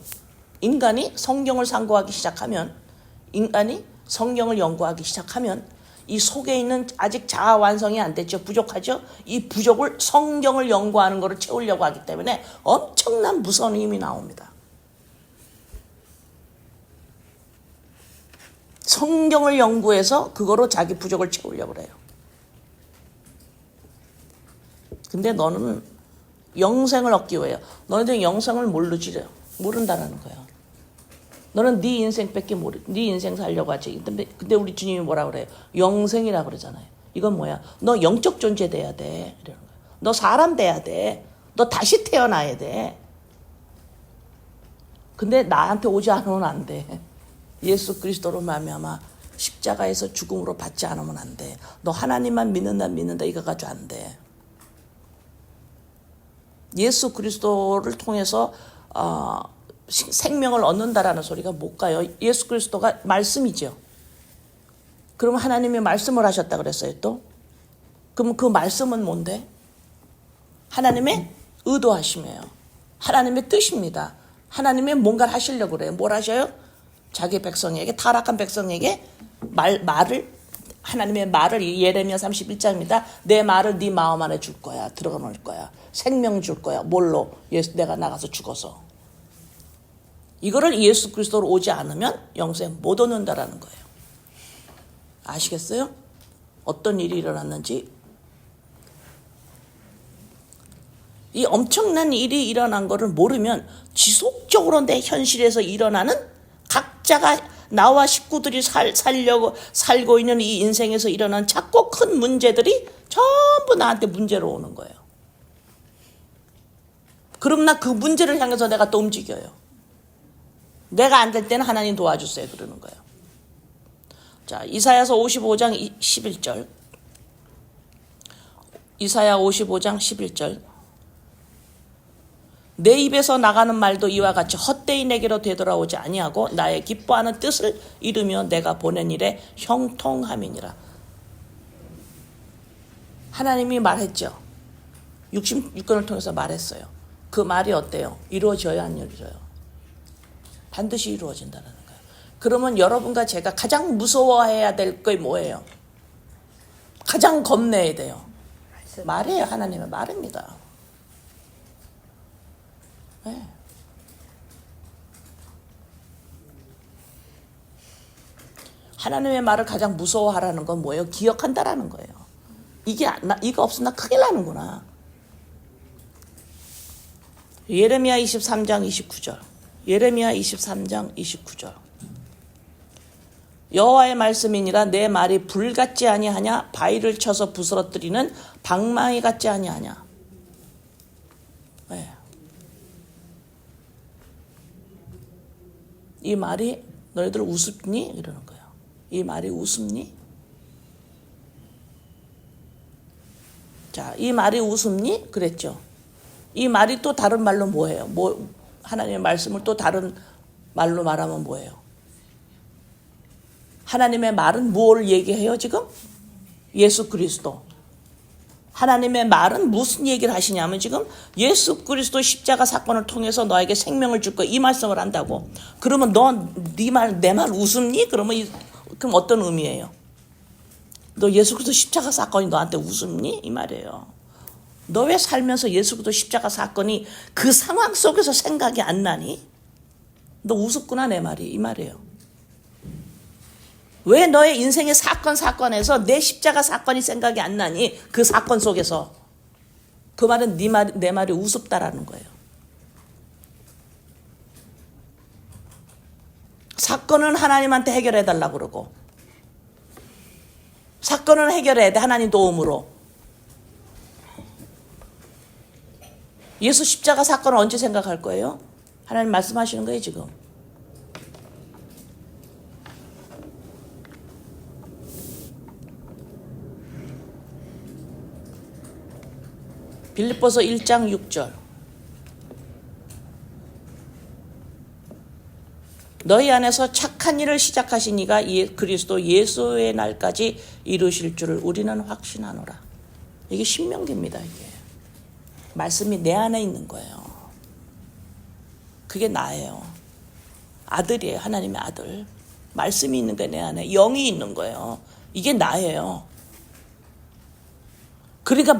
인간이 성경을 상고하기 시작하면, 인간이 성경을 연구하기 시작하면 이 속에 있는 아직 자아 완성이 안 됐죠. 부족하죠. 이 부족을 성경을 연구하는 것을 채우려고 하기 때문에 엄청난 무서운 힘이 나옵니다. 성경을 연구해서 그거로 자기 부족을 채우려고 그래요. 근데 너는 영생을 얻기 위해요. 너네들은 영생을 모른다는 거야. 너는 네 인생밖에 네 인생 살려고 하지. 근데 우리 주님이 뭐라 그래요? 영생이라 그러잖아요. 이건 뭐야? 너 영적 존재 돼야 돼. 이러는 거야. 너 사람 돼야 돼. 너 다시 태어나야 돼. 근데 나한테 오지 않으면 안 돼. 예수 그리스도로 말미암아 십자가에서 죽음으로 받지 않으면 안 돼. 너 하나님만 믿는다 이거 가지고 안 돼. 예수 그리스도를 통해서 생명을 얻는다라는 소리가 못 가요. 예수 그리스도가 말씀이죠. 그럼 하나님이 말씀을 하셨다 그랬어요 또? 그럼 그 말씀은 뭔데? 하나님의 의도하심이에요. 하나님의 뜻입니다. 하나님이 뭔가를 하시려고 그래요. 뭘 하셔요? 자기 백성에게, 타락한 백성에게 말을, 하나님의 말을, 예레미야 31장입니다. 내 말을 네 마음 안에 줄 거야. 들어가 놓을 거야. 생명 줄 거야. 뭘로? 내가 나가서 죽어서. 이거를 예수 그리스도로 오지 않으면 영생 못 얻는다라는 거예요. 아시겠어요? 어떤 일이 일어났는지. 이 엄청난 일이 일어난 거를 모르면 지속적으로 내 현실에서 일어나는 각자가 나와 식구들이 살고 있는 이 인생에서 일어난 작고 큰 문제들이 전부 나한테 문제로 오는 거예요. 그럼 나 그 문제를 향해서 내가 또 움직여요. 내가 안 될 때는 하나님 도와주세요 그러는 거예요. 자, 이사야서 55장 11절. 이사야 55장 11절. 내 입에서 나가는 말도 이와 같이 헛되이 내게로 되돌아오지 아니하고 나의 기뻐하는 뜻을 이루며 내가 보낸 일에 형통함이니라. 하나님이 말했죠. 66권을 통해서 말했어요. 그 말이 어때요? 이루어져요, 안 이루어져요? 반드시 이루어진다는 거예요. 그러면 여러분과 제가 가장 무서워해야 될 게 뭐예요? 가장 겁내야 돼요. 말이에요. 하나님의 말입니다. 네. 하나님의 말을 가장 무서워하라는 건 뭐예요? 기억한다라는 거예요. 이거 없으면 나 큰일 나는구나. 예레미야 23장 29절. 예레미야 23장 29절. 여호와의 말씀이니라 내 말이 불 같지 아니하냐 바위를 쳐서 부스러뜨리는 방망이 같지 아니하냐. 네. 이 말이 너희들 우습니? 이러는 거예요. 이 말이 우습니? 자, 이 말이 우습니? 그랬죠. 이 말이 또 다른 말로 뭐예요? 하나님의 말씀을 또 다른 말로 말하면 뭐예요? 하나님의 말은 무엇을 얘기해요 지금? 예수 그리스도. 하나님의 말은 무슨 얘기를 하시냐면 지금 예수 그리스도 십자가 사건을 통해서 너에게 생명을 줄 거야. 이 말씀을 한다고. 그러면 내 말 웃음니? 그럼 어떤 의미예요? 너 예수 그리스도 십자가 사건이 너한테 웃음니? 이 말이에요. 너 왜 살면서 예수 그리스도 십자가 사건이 그 상황 속에서 생각이 안 나니? 너 우습구나 내 말이 이 말이에요. 왜 너의 인생의 사건에서 내 십자가 사건이 생각이 안 나니? 그 사건 속에서. 그 말은 내 말이 우습다라는 거예요. 사건은 하나님한테 해결해 달라고 그러고 사건은 해결해야 돼 하나님 도움으로. 예수 십자가 사건을 언제 생각할 거예요? 하나님 말씀하시는 거예요 지금. 빌립보서 1장 6절. 너희 안에서 착한 일을 시작하신 이가 그리스도 예수의 날까지 이루실 줄을 우리는 확신하노라. 이게 신명기입니다. 이게 말씀이 내 안에 있는 거예요. 그게 나예요. 아들이에요. 하나님의 아들. 말씀이 있는 게 내 안에. 영이 있는 거예요. 이게 나예요. 그러니까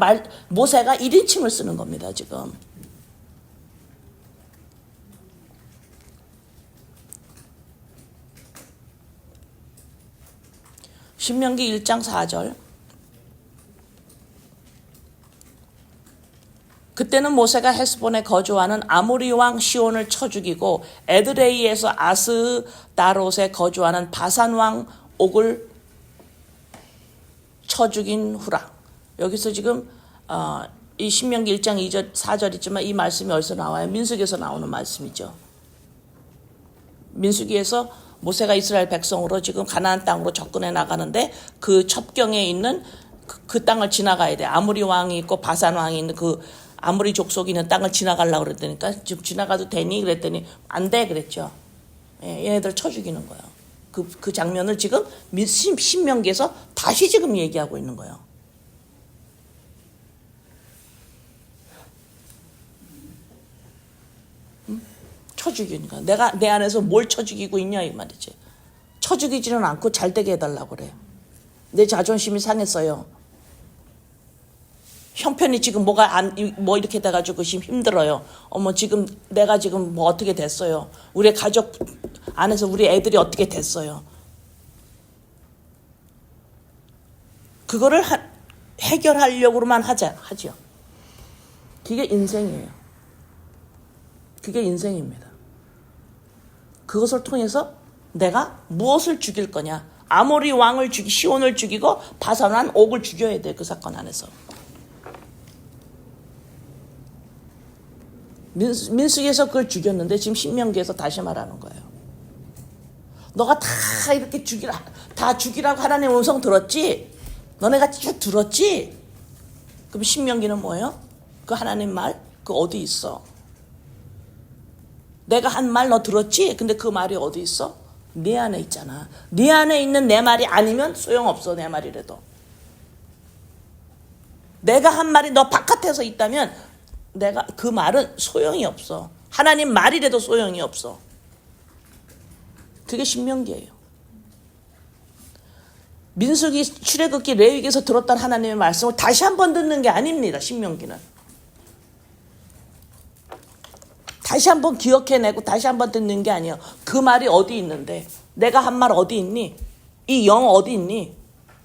모세가 1인칭을 쓰는 겁니다. 지금. 신명기 1장 4절. 그때는 모세가 헤스본에 거주하는 아모리 왕 시온을 쳐 죽이고 에드레이에서 아스다롯에 거주하는 바산 왕 옥을 쳐 죽인 후라. 여기서 지금 이 신명기 1장 2절 4절 있지만 이 말씀이 어디서 나와요? 민수기에서 나오는 말씀이죠. 민수기에서 모세가 이스라엘 백성으로 지금 가나안 땅으로 접근해 나가는데 그 첩경에 있는 그 땅을 지나가야 돼. 아모리 왕이 있고 바산 왕이 있는 그 아모리 족속이 있는 땅을 지나가려고 그랬더니까 지금 지나가도 되니? 그랬더니 안 돼 그랬죠. 예, 얘네들 쳐 죽이는 거예요. 그 장면을 지금 신명기에서 다시 지금 얘기하고 있는 거예요. 쳐 죽이니까 내가 내 안에서 뭘 쳐 죽이고 있냐 이 말이지. 쳐 죽이지는 않고 잘 되게 해달라고 그래. 내 자존심이 상했어요. 형편이 지금 뭐 이렇게 돼가지고 지금 힘들어요. 지금 내가 지금 뭐 어떻게 됐어요. 우리 가족 안에서 우리 애들이 어떻게 됐어요. 그거를 해결하려고만 하죠. 그게 인생이에요. 그게 인생입니다. 그것을 통해서 내가 무엇을 죽일 거냐. 아모리 왕을 시온을 죽이고 바산 왕 옥을 죽여야 돼. 그 사건 안에서. 민수기에서 그걸 죽였는데 지금 신명기에서 다시 말하는 거예요. 너가 다 이렇게 죽이라고 하나님의 음성 들었지? 너네가 쭉 들었지? 그럼 신명기는 뭐예요? 그 하나님 말? 그 어디 있어? 내가 한 말 너 들었지? 근데 그 말이 어디 있어? 네 안에 있잖아. 네 안에 있는 내 말이 아니면 소용없어. 내 말이라도. 내가 한 말이 너 바깥에서 있다면 그 말은 소용이 없어. 하나님 말이라도 소용이 없어. 그게 신명기예요. 민수기, 출애굽기, 레위기에서 들었던 하나님의 말씀을 다시 한번 듣는 게 아닙니다. 신명기는. 다시 한번 기억해내고 다시 한번 듣는 게 아니에요. 그 말이 어디 있는데? 내가 한 말 어디 있니? 이 영 어디 있니?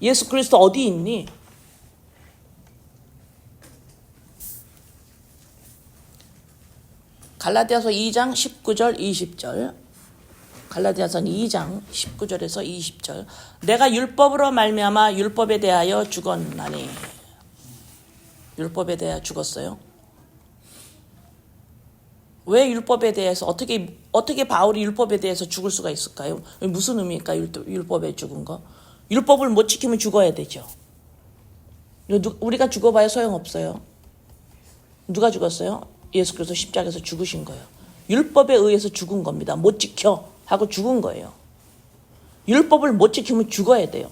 예수 그리스도 어디 있니? 갈라디아서 2장 19절 20절. 갈라디아서 2장 19절에서 20절. 내가 율법으로 말미암아 율법에 대하여 죽었나니. 율법에 대하여 죽었어요. 왜 율법에 대해서 어떻게 바울이 율법에 대해서 죽을 수가 있을까요? 무슨 의미일까? 율법에 죽은 거. 율법을 못 지키면 죽어야 되죠. 우리가 죽어봐야 소용없어요. 누가 죽었어요? 예수 그리스도 십자가에서 죽으신 거예요. 율법에 의해서 죽은 겁니다. 못 지켜 하고 죽은 거예요. 율법을 못 지키면 죽어야 돼요.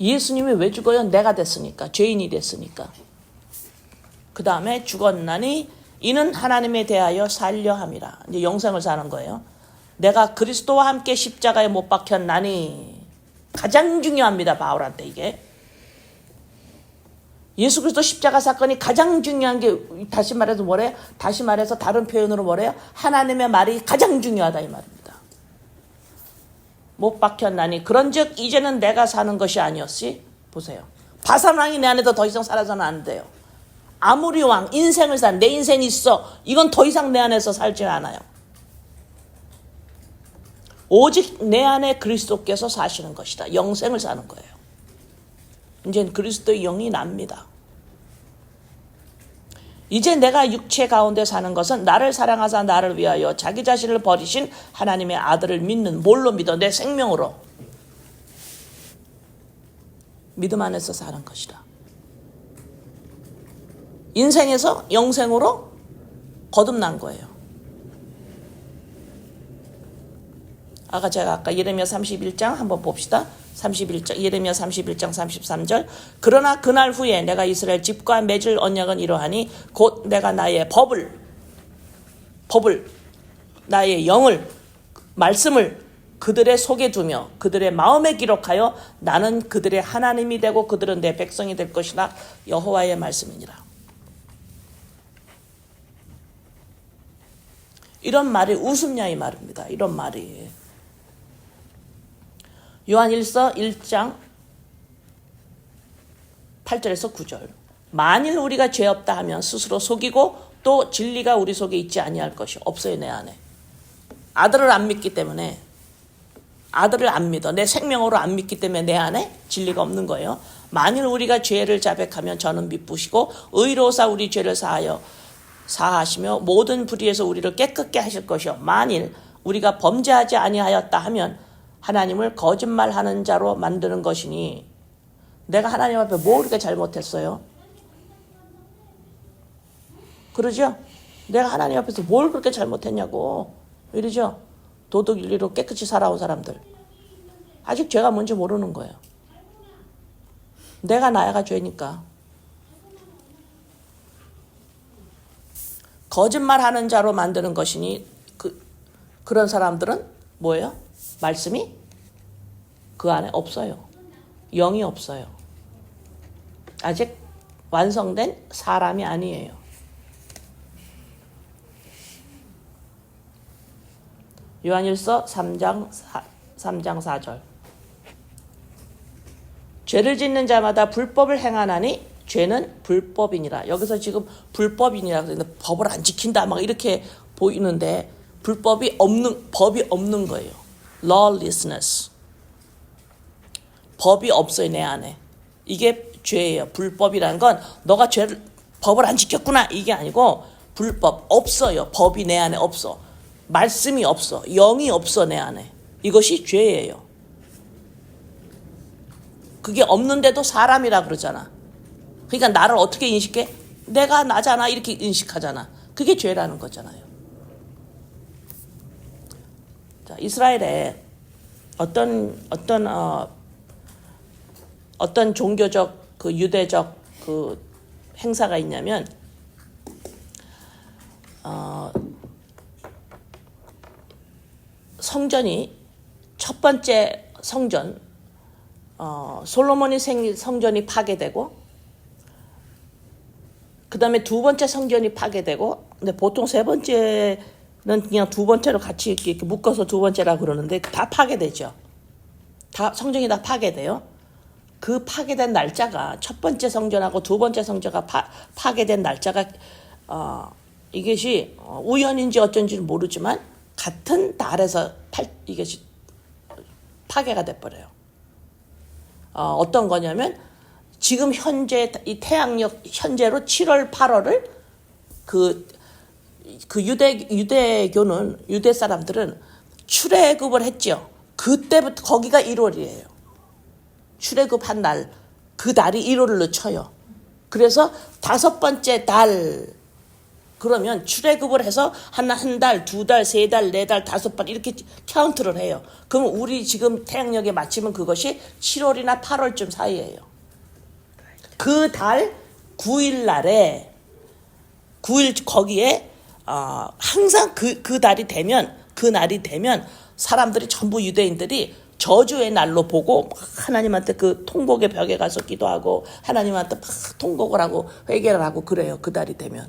예수님이 왜 죽어요? 내가 됐으니까. 죄인이 됐으니까. 그 다음에 죽었나니 이는 하나님에 대하여 살려 함이라. 이제 영생을 사는 거예요. 내가 그리스도와 함께 십자가에 못 박혔나니 가장 중요합니다. 바울한테 이게. 예수 그리스도 십자가 사건이 가장 중요한 게 다시 말해서 뭐래요? 다시 말해서 다른 표현으로 뭐래요? 하나님의 말이 가장 중요하다 이 말입니다. 못 박혔나니 그런즉 이제는 내가 사는 것이 아니었지. 보세요. 바산왕이 내 안에서 더 이상 살아서는 안 돼요. 아무리 왕 인생을 산 내 인생이 있어. 이건 더 이상 내 안에서 살지 않아요. 오직 내 안에 그리스도께서 사시는 것이다. 영생을 사는 거예요. 이제는 그리스도의 영이 납니다. 이제 내가 육체 가운데 사는 것은 나를 사랑하사 나를 위하여 자기 자신을 버리신 하나님의 아들을 믿는 뭘로 믿어? 내 생명으로. 믿음 안에서 사는 것이다. 인생에서 영생으로 거듭난 거예요. 제가 예레미야 31장 한번 봅시다. 31장 예레미야 31장 33절. 그러나 그날 후에 내가 이스라엘 집과 맺을 언약은 이러하니 곧 내가 나의 법을 나의 영을 말씀을 그들의 속에 두며 그들의 마음에 기록하여 나는 그들의 하나님이 되고 그들은 내 백성이 될 것이다. 여호와의 말씀이니라. 이런 말이 웃음냐 이 말입니다. 이런 말이. 요한일서 1장 8절에서 9절. 만일 우리가 죄 없다 하면 스스로 속이고 또 진리가 우리 속에 있지 아니할 것이 없어요. 내 안에. 아들을 안 믿기 때문에 아들을 안 믿어. 내 생명으로 안 믿기 때문에 내 안에 진리가 없는 거예요. 만일 우리가 죄를 자백하면 저는 미쁘시고 의로사 우리 죄를 사하시며 모든 불의에서 우리를 깨끗게 하실 것이요. 만일 우리가 범죄하지 아니하였다 하면 하나님을 거짓말하는 자로 만드는 것이니. 내가 하나님 앞에 뭐 그렇게 잘못했어요? 그러죠? 내가 하나님 앞에서 뭘 그렇게 잘못했냐고 이러죠? 도덕 윤리로 깨끗이 살아온 사람들 아직 죄가 뭔지 모르는 거예요. 내가 나야가 죄니까. 거짓말하는 자로 만드는 것이니 그런 사람들은 뭐예요? 말씀이 그 안에 없어요. 영이 없어요. 아직 완성된 사람이 아니에요. 요한일서 3장 4절. 죄를 짓는 자마다 불법을 행하나니 죄는 불법이니라. 여기서 지금 불법이니라 그러는데 법을 안 지킨다 막 이렇게 보이는데 법이 없는 거예요. lawlessness. 법이 없어요, 내 안에. 이게 죄예요. 불법이라는 건 너가 법을 안 지켰구나 이게 아니고 불법 없어요. 법이 내 안에 없어. 말씀이 없어. 영이 없어 내 안에. 이것이 죄예요. 그게 없는데도 사람이라 그러잖아. 그러니까 나를 어떻게 인식해? 내가 나잖아 이렇게 인식하잖아. 그게 죄라는 거잖아요. 자, 이스라엘에 어떤 종교적 유대적 행사가 있냐면 성전이 첫 번째 성전 솔로몬이 생긴 성전이 파괴되고 그 다음에 두 번째 성전이 파괴되고 근데 보통 세 번째는 그냥 두 번째로 같이 이렇게 묶어서 두 번째라고 그러는데 다 파괴되죠. 다 성전이 다 파괴돼요. 그 파괴된 날짜가 첫 번째 성전하고 두 번째 성전가 파괴된 날짜가 이것이 우연인지 어쩐지는 모르지만 같은 달에서 이것이 파괴가 돼버려요. 어떤 거냐면 지금 현재 이 태양력 현재로 7월 8월을 그 유대교는 유대 사람들은 출애굽을 했죠. 그때부터 거기가 1월이에요. 출애굽한 날 그 달이 1월로 쳐요. 그래서 다섯 번째 달 그러면 출애굽을 해서 한 달, 두 달, 세 달, 네 달, 다섯 번 이렇게 카운트를 해요. 그럼 우리 지금 태양력에 맞추면 그것이 7월이나 8월쯤 사이예요. 그 달 9일 날에 9일 거기에 항상 그 달이 되면 그 날이 되면 사람들이 전부 유대인들이 저주의 날로 보고 하나님한테 그 통곡의 벽에 가서 기도하고 하나님한테 막 통곡을 하고 회개를 하고 그래요. 그 달이 되면.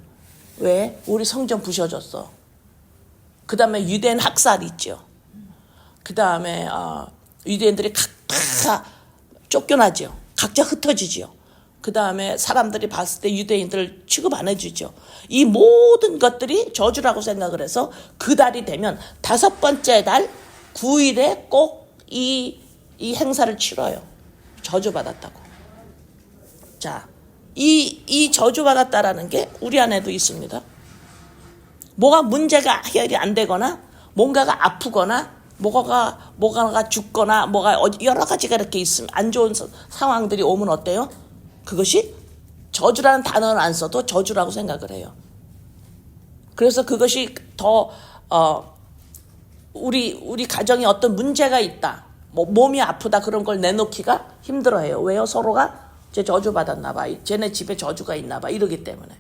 왜? 우리 성전 부셔졌어. 그 다음에 유대인 학살 있죠. 그 다음에 유대인들이 각각 쫓겨나죠. 각자 흩어지죠. 그 다음에 사람들이 봤을 때 유대인들 취급 안 해주죠. 이 모든 것들이 저주라고 생각을 해서 그 달이 되면 5번째 달 9일에 꼭 이 행사를 치러요. 저주받았다고. 자, 이 저주받았다라는 게 우리 안에도 있습니다. 뭐가 문제가 해결이 안 되거나 뭔가가 아프거나 뭐가가 죽거나 뭐가 여러 가지가 이렇게 있으면 안 좋은 상황들이 오면 어때요? 그것이 저주라는 단어를 안 써도 저주라고 생각을 해요. 그래서 그것이 더 우리 가정에 어떤 문제가 있다, 뭐 몸이 아프다 그런 걸 내놓기가 힘들어해요. 왜요? 서로가 쟤 저주 받았나 봐, 쟤네 집에 저주가 있나 봐 이러기 때문에.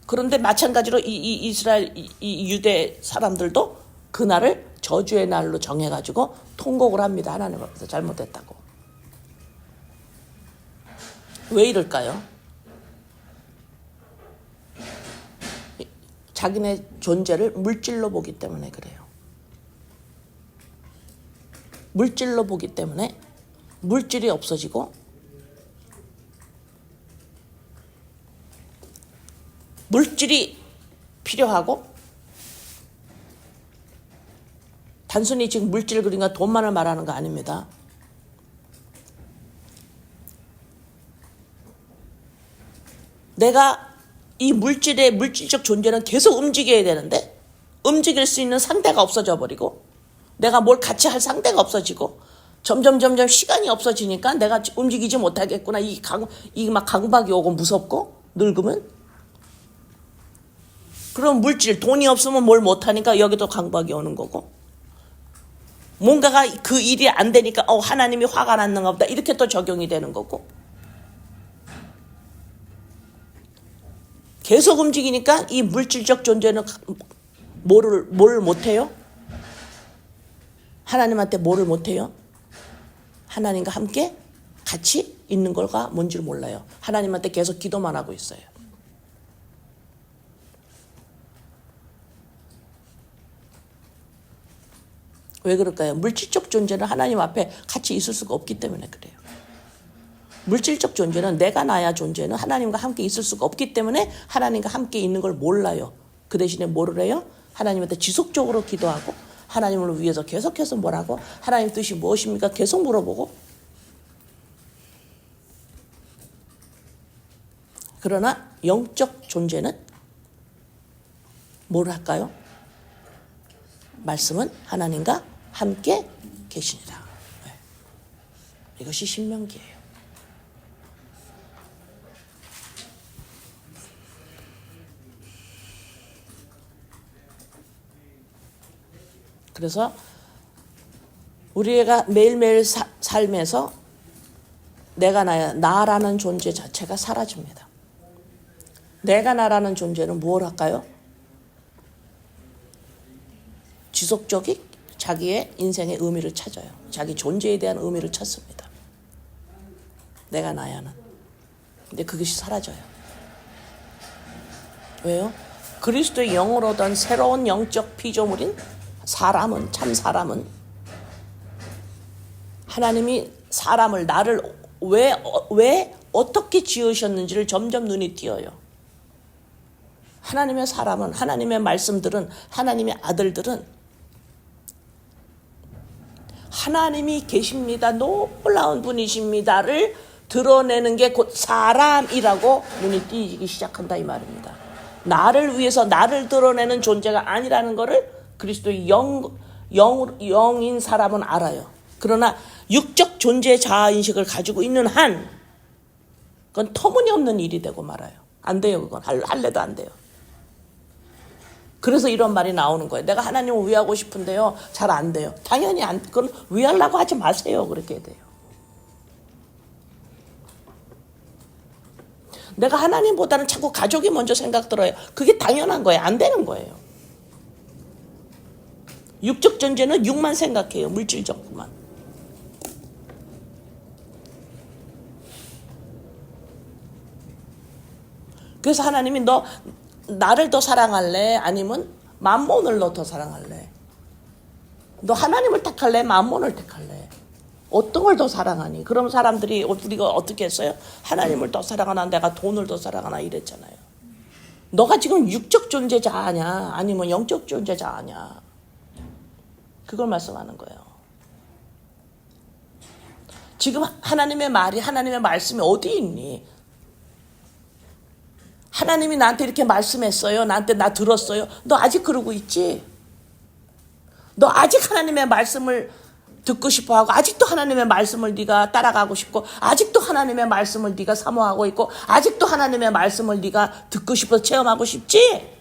그런데 마찬가지로 이 이스라엘 이 유대 사람들도 그날을 저주의 날로 정해가지고 통곡을 합니다. 하나님 앞에서 잘못했다고. 왜 이럴까요? 자기네 존재를 물질로 보기 때문에 그래요. 물질로 보기 때문에 물질이 없어지고 물질이 필요하고, 단순히 지금 물질 그러니까 돈만을 말하는 거 아닙니다. 내가 이 물질의 물질적 존재는 계속 움직여야 되는데 움직일 수 있는 상대가 없어져 버리고 내가 뭘 같이 할 상대가 없어지고 점점 시간이 없어지니까 내가 움직이지 못하겠구나. 막 강박이 오고 무섭고 늙으면. 그럼 물질, 돈이 없으면 뭘 못하니까 여기도 강박이 오는 거고, 뭔가가 그 일이 안 되니까 하나님이 화가 났는가 보다 이렇게 또 적용이 되는 거고, 계속 움직이니까 이 물질적 존재는 뭐를 못해요? 하나님한테 뭐를 못해요? 하나님과 함께 같이 있는 걸가 뭔지를 몰라요. 하나님한테 계속 기도만 하고 있어요. 왜 그럴까요? 물질적 존재는 하나님 앞에 같이 있을 수가 없기 때문에 그래요. 물질적 존재는 내가 나야 존재는 하나님과 함께 있을 수가 없기 때문에 하나님과 함께 있는 걸 몰라요. 그 대신에 뭐를 해요? 하나님한테 지속적으로 기도하고 하나님을 위해서 계속해서 뭐라고? 하나님 뜻이 무엇입니까? 계속 물어보고. 그러나 영적 존재는 뭘 할까요? 말씀은 하나님과 함께 계시니라. 이것이 신명기예요. 그래서 우리가 매일매일 삶에서 내가 나라는 존재 자체가 사라집니다. 내가 나라는 존재는 뭘 할까요? 지속적인 자기의 인생의 의미를 찾아요. 자기 존재에 대한 의미를 찾습니다. 내가 나야는. 근데 그것이 사라져요. 왜요? 그리스도의 영으로 얻은 새로운 영적 피조물인 참 사람은 하나님이 사람을, 나를 왜 어떻게 지으셨는지를 점점 눈이 띄어요. 하나님의 사람은, 하나님의 말씀들은, 하나님의 아들들은 하나님이 계십니다, 놀라운 분이십니다를 드러내는 게 곧 사람이라고 눈이 띄기 시작한다 이 말입니다. 나를 위해서 나를 드러내는 존재가 아니라는 것을 그리스도의 영인 사람은 알아요. 그러나 육적 존재의 자아인식을 가지고 있는 한 그건 터무니없는 일이 되고 말아요. 안 돼요. 그건 할래도 안 돼요. 그래서 이런 말이 나오는 거예요. 내가 하나님을 위하고 싶은데요, 잘 안 돼요. 당연히 그건 위하려고 하지 마세요. 그렇게 돼요. 내가 하나님보다는 자꾸 가족이 먼저 생각 들어요. 그게 당연한 거예요. 안 되는 거예요. 육적 존재는 육만 생각해요. 물질적만. 그래서 하나님이 너 나를 더 사랑할래? 아니면 만몬을 너 더 사랑할래? 너 하나님을 택할래? 만몬을 택할래? 어떤 걸 더 사랑하니? 그럼 사람들이 우리가 어떻게 했어요? 하나님을 더 사랑하나 내가 돈을 더 사랑하나 이랬잖아요. 너가 지금 육적 존재자냐 아니면 영적 존재자냐 그걸 말씀하는 거예요. 지금 하나님의 말이 하나님의 말씀이 어디 있니? 하나님이 나한테 이렇게 말씀했어요. 나한테 나 들었어요. 너 아직 그러고 있지? 너 아직 하나님의 말씀을 듣고 싶어하고 아직도 하나님의 말씀을 네가 따라가고 싶고 아직도 하나님의 말씀을 네가 사모하고 있고 아직도 하나님의 말씀을 네가 듣고 싶어서 체험하고 싶지?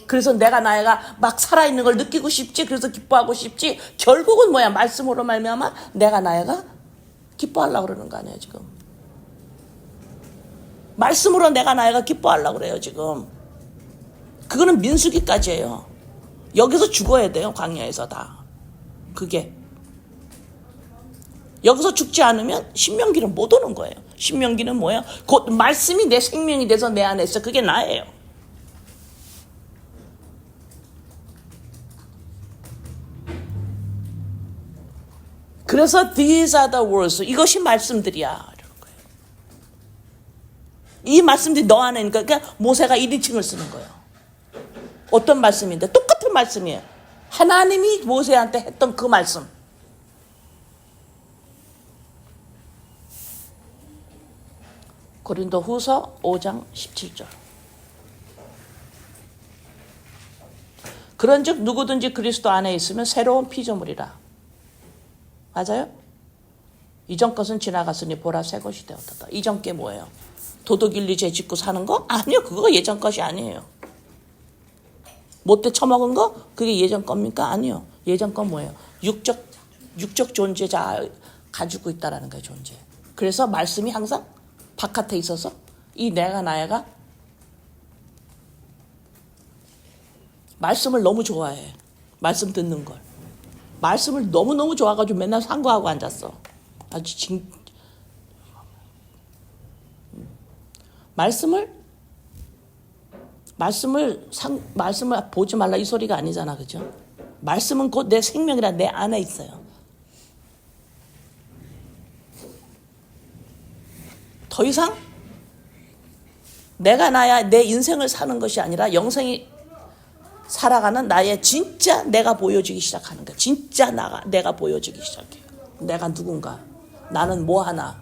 그래서 내가 나이가 막 살아있는 걸 느끼고 싶지? 그래서 기뻐하고 싶지? 결국은 뭐야? 말씀으로 말미암아 내가 나이가 기뻐하려고 그러는 거 아니야 지금? 말씀으로 내가 나이가 기뻐하려고 그래요 지금. 그거는 민수기까지예요. 여기서 죽어야 돼요 광야에서 다. 그게 여기서 죽지 않으면 신명기는 못 오는 거예요. 신명기는 뭐예요? 곧 말씀이 내 생명이 돼서 내 안에 있어. 그게 나예요. 그래서 these are the words. 이것이 말씀들이야. 이러는 거예요. 이 말씀들이 너 안에 있으니까 그러니까 모세가 1인칭을 쓰는 거예요. 어떤 말씀인데? 똑같은 말씀이에요. 하나님이 모세한테 했던 그 말씀. 고린도 후서 5장 17절. 그런즉 누구든지 그리스도 안에 있으면 새로운 피조물이라. 맞아요? 이전 것은 지나갔으니 보라 새 것이 되었다. 이전 게 뭐예요? 도둑일리 죄 짓고 사는 거? 아니요. 그거 예전 것이 아니에요. 못돼 처먹은 거? 그게 예전 겁니까? 아니요. 예전 건 뭐예요? 육적 존재자 가지고 있다라는 거예요. 존재. 그래서 말씀이 항상 바깥에 있어서 이 내가 나야가 말씀을 너무 좋아해. 말씀 듣는 걸. 말씀을 너무너무 좋아가지고 맨날 상고하고 앉았어. 아주 말씀을 보지 말라 이 소리가 아니잖아. 그죠? 말씀은 곧 내 생명이라 내 안에 있어요. 더 이상 내가 나야 내 인생을 사는 것이 아니라 영생이 살아가는 나의 진짜 내가 보여지기 시작하는 거야. 진짜 내가 보여지기 시작해요. 내가 누군가? 나는 뭐하나?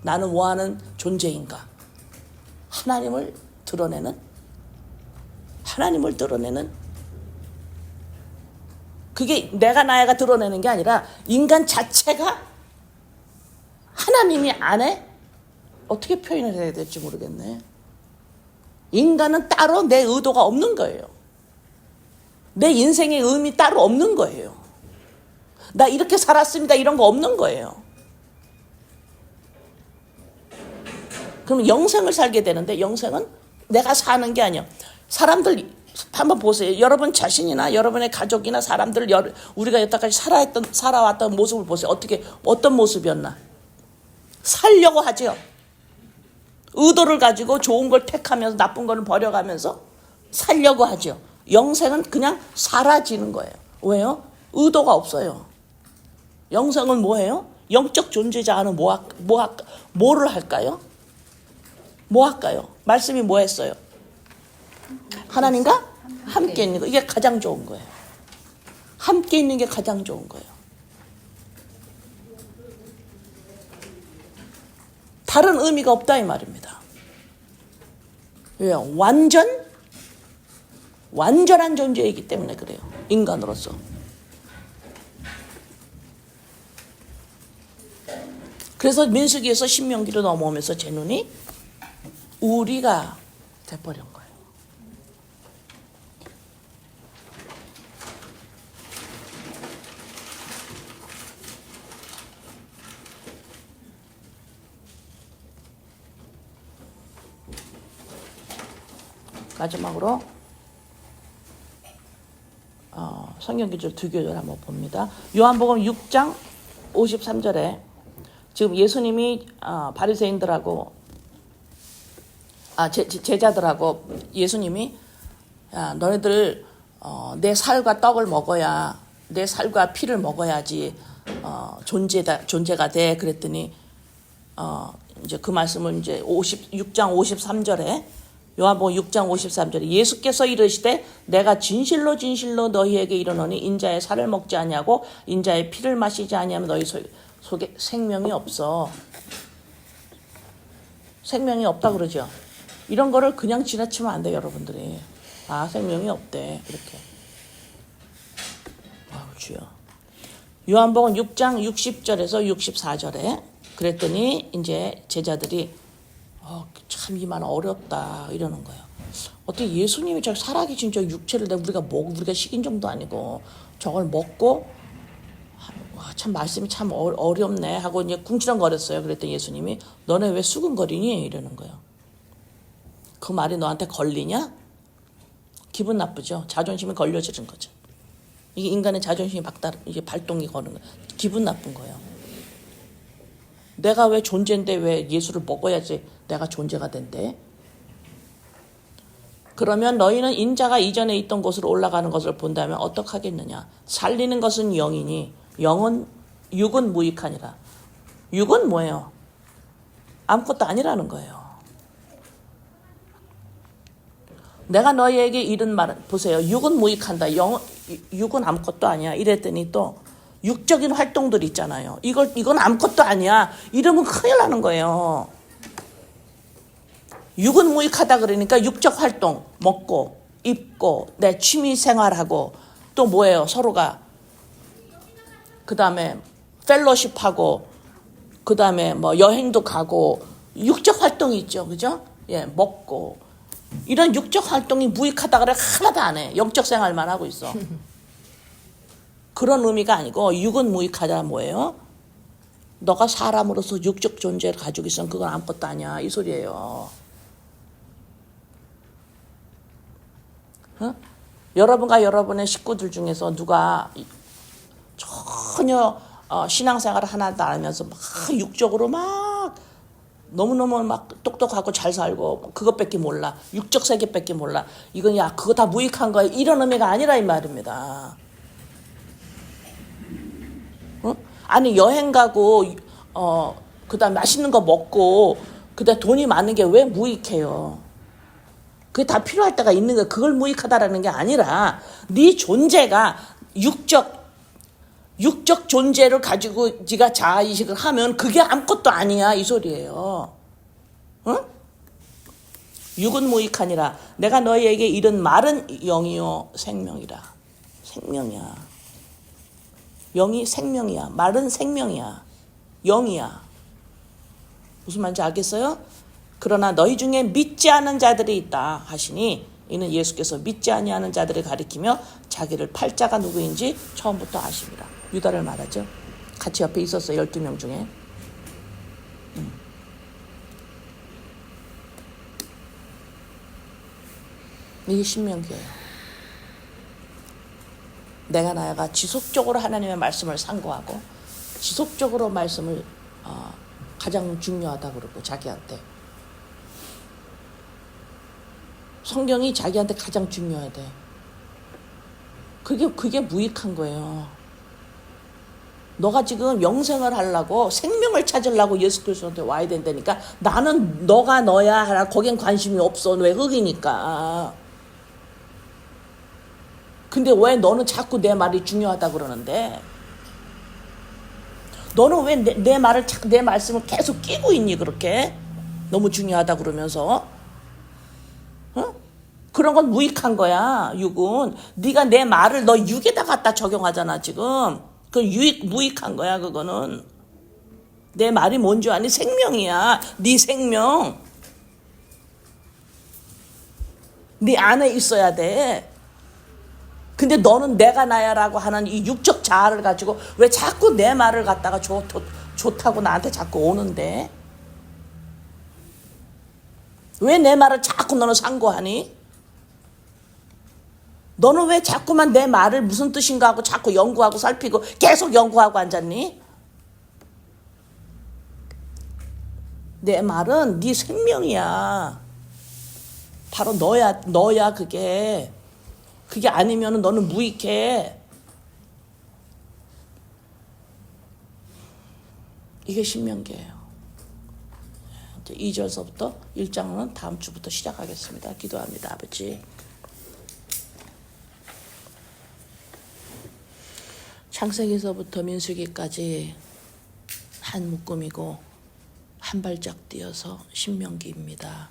나는 뭐하는 존재인가? 하나님을 드러내는 그게 내가 나야가 드러내는 게 아니라 인간 자체가 하나님이 안에 어떻게 표현을 해야 될지 모르겠네. 인간은 따로 내 의도가 없는 거예요. 내 인생의 의미 따로 없는 거예요. 나 이렇게 살았습니다 이런 거 없는 거예요. 그럼 영생을 살게 되는데 영생은 내가 사는 게 아니야. 사람들 한번 보세요. 여러분 자신이나 여러분의 가족이나 사람들 우리가 여태까지 살아왔던 모습을 보세요. 어떤 모습이었나? 살려고 하죠. 의도를 가지고 좋은 걸 택하면서 나쁜 거는 버려가면서 살려고 하죠. 영생은 그냥 사라지는 거예요. 왜요? 의도가 없어요. 영생은 뭐예요? 영적 존재자는 뭐를 할까요? 뭐 할까요? 말씀이 뭐 했어요? 하나님과 함께 있는 거. 이게 가장 좋은 거예요. 함께 있는 게 가장 좋은 거예요. 다른 의미가 없다 이 말입니다. 왜요? 완전한 존재이기 때문에 그래요. 인간으로서. 그래서 민수기에서 신명기로 넘어오면서 제 눈이 우리가 돼버린 거예요. 마지막으로 성경 구절 두 구절 한번 봅니다. 요한복음 6장 53절에 지금 예수님이 바리새인들하고 제자들하고 예수님이 야, 너네들 내 살과 떡을 먹어야 내 살과 피를 먹어야지 존재가 돼. 그랬더니 이제 그 말씀을 이제 6장 53절에 요한복음 6장 53절에 예수께서 이르시되 내가 진실로 진실로 너희에게 이르노니 인자의 살을 먹지 아니하고 인자의 피를 마시지 아니하면 너희 속에 생명이 없어. 생명이 없다 그러죠. 이런 거를 그냥 지나치면 안 돼요, 여러분들이. 생명이 없대. 이렇게. 주여. 요한복음 6장 60절에서 64절에 그랬더니 이제 제자들이 참 이 말 어렵다 이러는 거예요. 어떻게 예수님이 저 살아계신 저 육체를 우리가 식인 정도 아니고 저걸 먹고 참 말씀이 참 어렵네 하고 이제 궁시렁거렸어요. 그랬더니 예수님이 너네 왜 수근거리니 이러는 거예요. 그 말이 너한테 걸리냐? 기분 나쁘죠. 자존심이 걸려지는 거죠. 이게 인간의 자존심이 이게 발동이 거는 거예요. 기분 나쁜 거예요. 내가 왜 존재인데 왜 예수를 먹어야지 내가 존재가 된대? 그러면 너희는 인자가 이전에 있던 곳으로 올라가는 것을 본다면 어떡하겠느냐? 살리는 것은 영이니 육은 무익하니라. 육은 뭐예요? 아무것도 아니라는 거예요. 내가 너희에게 이른 말은 보세요. 육은 무익한다. 육은 아무것도 아니야. 이랬더니 또 육적인 활동들 있잖아요. 이건 아무것도 아니야. 이러면 큰일 나는 거예요. 육은 무익하다 그러니까 육적 활동 먹고 입고 내 취미 생활하고 또 뭐예요? 서로가 그 다음에 펠로십하고 그 다음에 뭐 여행도 가고 육적 활동이 있죠. 그죠? 예, 먹고 이런 육적 활동이 무익하다 그래 하나도 안 해. 영적 생활만 하고 있어. 그런 의미가 아니고 육은 무익하다 뭐예요? 너가 사람으로서 육적 존재를 가지고 있으면 그건 아무것도 아니야. 이 소리예요. 여러분과 여러분의 식구들 중에서 누가 전혀 신앙생활을 하나도 안 하면서 막 육적으로 막 너무너무 막 똑똑하고 잘 살고 그것밖에 몰라. 육적 세계밖에 몰라. 이건 야 그거 다 무익한 거야. 이런 의미가 아니라 이 말입니다. 아니 여행 가고 그다음 맛있는 거 먹고 그다음 돈이 많은 게 왜 무익해요? 그게 다 필요할 때가 있는 거야. 그걸 무익하다라는 게 아니라 네 존재가 육적 존재를 가지고 네가 자아이식을 하면 그게 아무것도 아니야 이 소리예요. 응? 육은 무익하니라. 내가 너희에게 이른 말은 영이요 생명이라. 생명이야. 영이 생명이야. 말은 생명이야. 영이야. 무슨 말인지 알겠어요? 그러나 너희 중에 믿지 않은 자들이 있다 하시니 이는 예수께서 믿지 아니하는 자들을 가리키며 자기를 팔 자가 누구인지 처음부터 아십니다. 유다를 말하죠. 같이 옆에 있었어요. 12명 중에. 이게 신명기예요. 내가 나야가 지속적으로 하나님의 말씀을 상고하고 지속적으로 말씀을 가장 중요하다고 그러고 자기한테 성경이 자기한테 가장 중요하대. 그게 무익한 거예요. 너가 지금 영생을 하려고 생명을 찾으려고 예수 그리스도한테 와야 된다니까. 나는 너가 너야 하라. 거긴 관심이 없어. 왜 흑이니까. 근데 왜 너는 자꾸 내 말이 중요하다 그러는데? 너는 왜 내 말을 내 말씀을 계속 끼고 있니 그렇게? 너무 중요하다 그러면서. 그런 건 무익한 거야. 육은 네가 내 말을 너 육에다 갖다 적용하잖아 지금. 그건 무익한 거야. 그거는 내 말이 뭔 줄 아니? 생명이야. 네 생명. 네 안에 있어야 돼. 근데 너는 내가 나야라고 하는 이 육적 자아를 가지고 왜 자꾸 내 말을 갖다가 좋다고 나한테 자꾸 오는데? 왜 내 말을 자꾸 너는 상고하니? 너는 왜 자꾸만 내 말을 무슨 뜻인가 하고 자꾸 연구하고 살피고 계속 연구하고 앉았니? 내 말은 네 생명이야. 바로 너야 그게. 그게 아니면 너는 무익해. 이게 신명기예요. 이제 2절서부터 1장은 다음 주부터 시작하겠습니다. 기도합니다. 아버지. 창세기서부터 민수기까지 한 묶음이고 한 발짝 뛰어서 신명기입니다.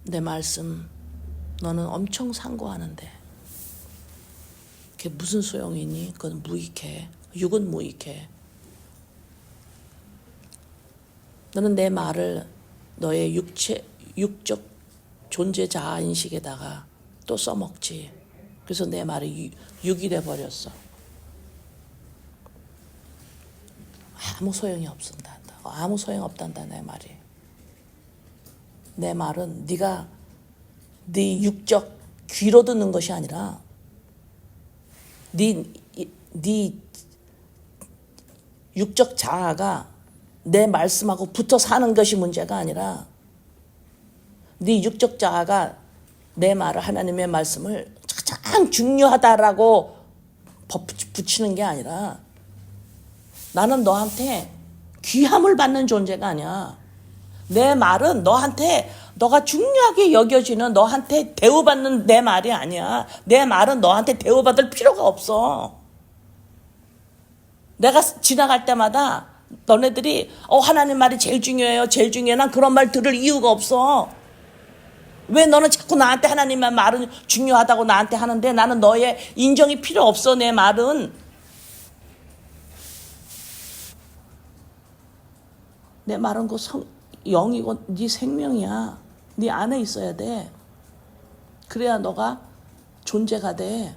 내 말씀 너는 엄청 상고하는데 그게 무슨 소용이 있니? 그건 무익해. 육은 무익해. 너는 내 말을 너의 육적 존재 자아인식에다가 또 써먹지. 그래서 내 말이 육이 돼버렸어. 아무 소용이 없단다. 아무 소용 없단다 내 말이. 내 말은 네가 네 육적 귀로 듣는 것이 아니라 네 육적 자아가 내 말씀하고 붙어 사는 것이 문제가 아니라 네 육적 자아가 내 말을 하나님의 말씀을 가장 중요하다라고 붙이는 게 아니라 나는 너한테 귀함을 받는 존재가 아니야. 내 말은 너가 중요하게 여겨지는 너한테 대우받는 내 말이 아니야. 내 말은 너한테 대우받을 필요가 없어. 내가 지나갈 때마다 너네들이 하나님 말이 제일 중요해요. 제일 중요해. 난 그런 말 들을 이유가 없어. 왜 너는 자꾸 나한테 하나님의 말은 중요하다고 나한테 하는데 나는 너의 인정이 필요 없어. 내 말은. 내 말은 그 영이고 네 생명이야. 네 안에 있어야 돼. 그래야 너가 존재가 돼.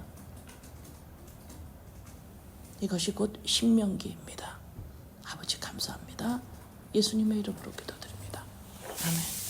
이것이 곧 신명기입니다. 아버지 감사합니다. 예수님의 이름으로 기도드립니다. 아멘.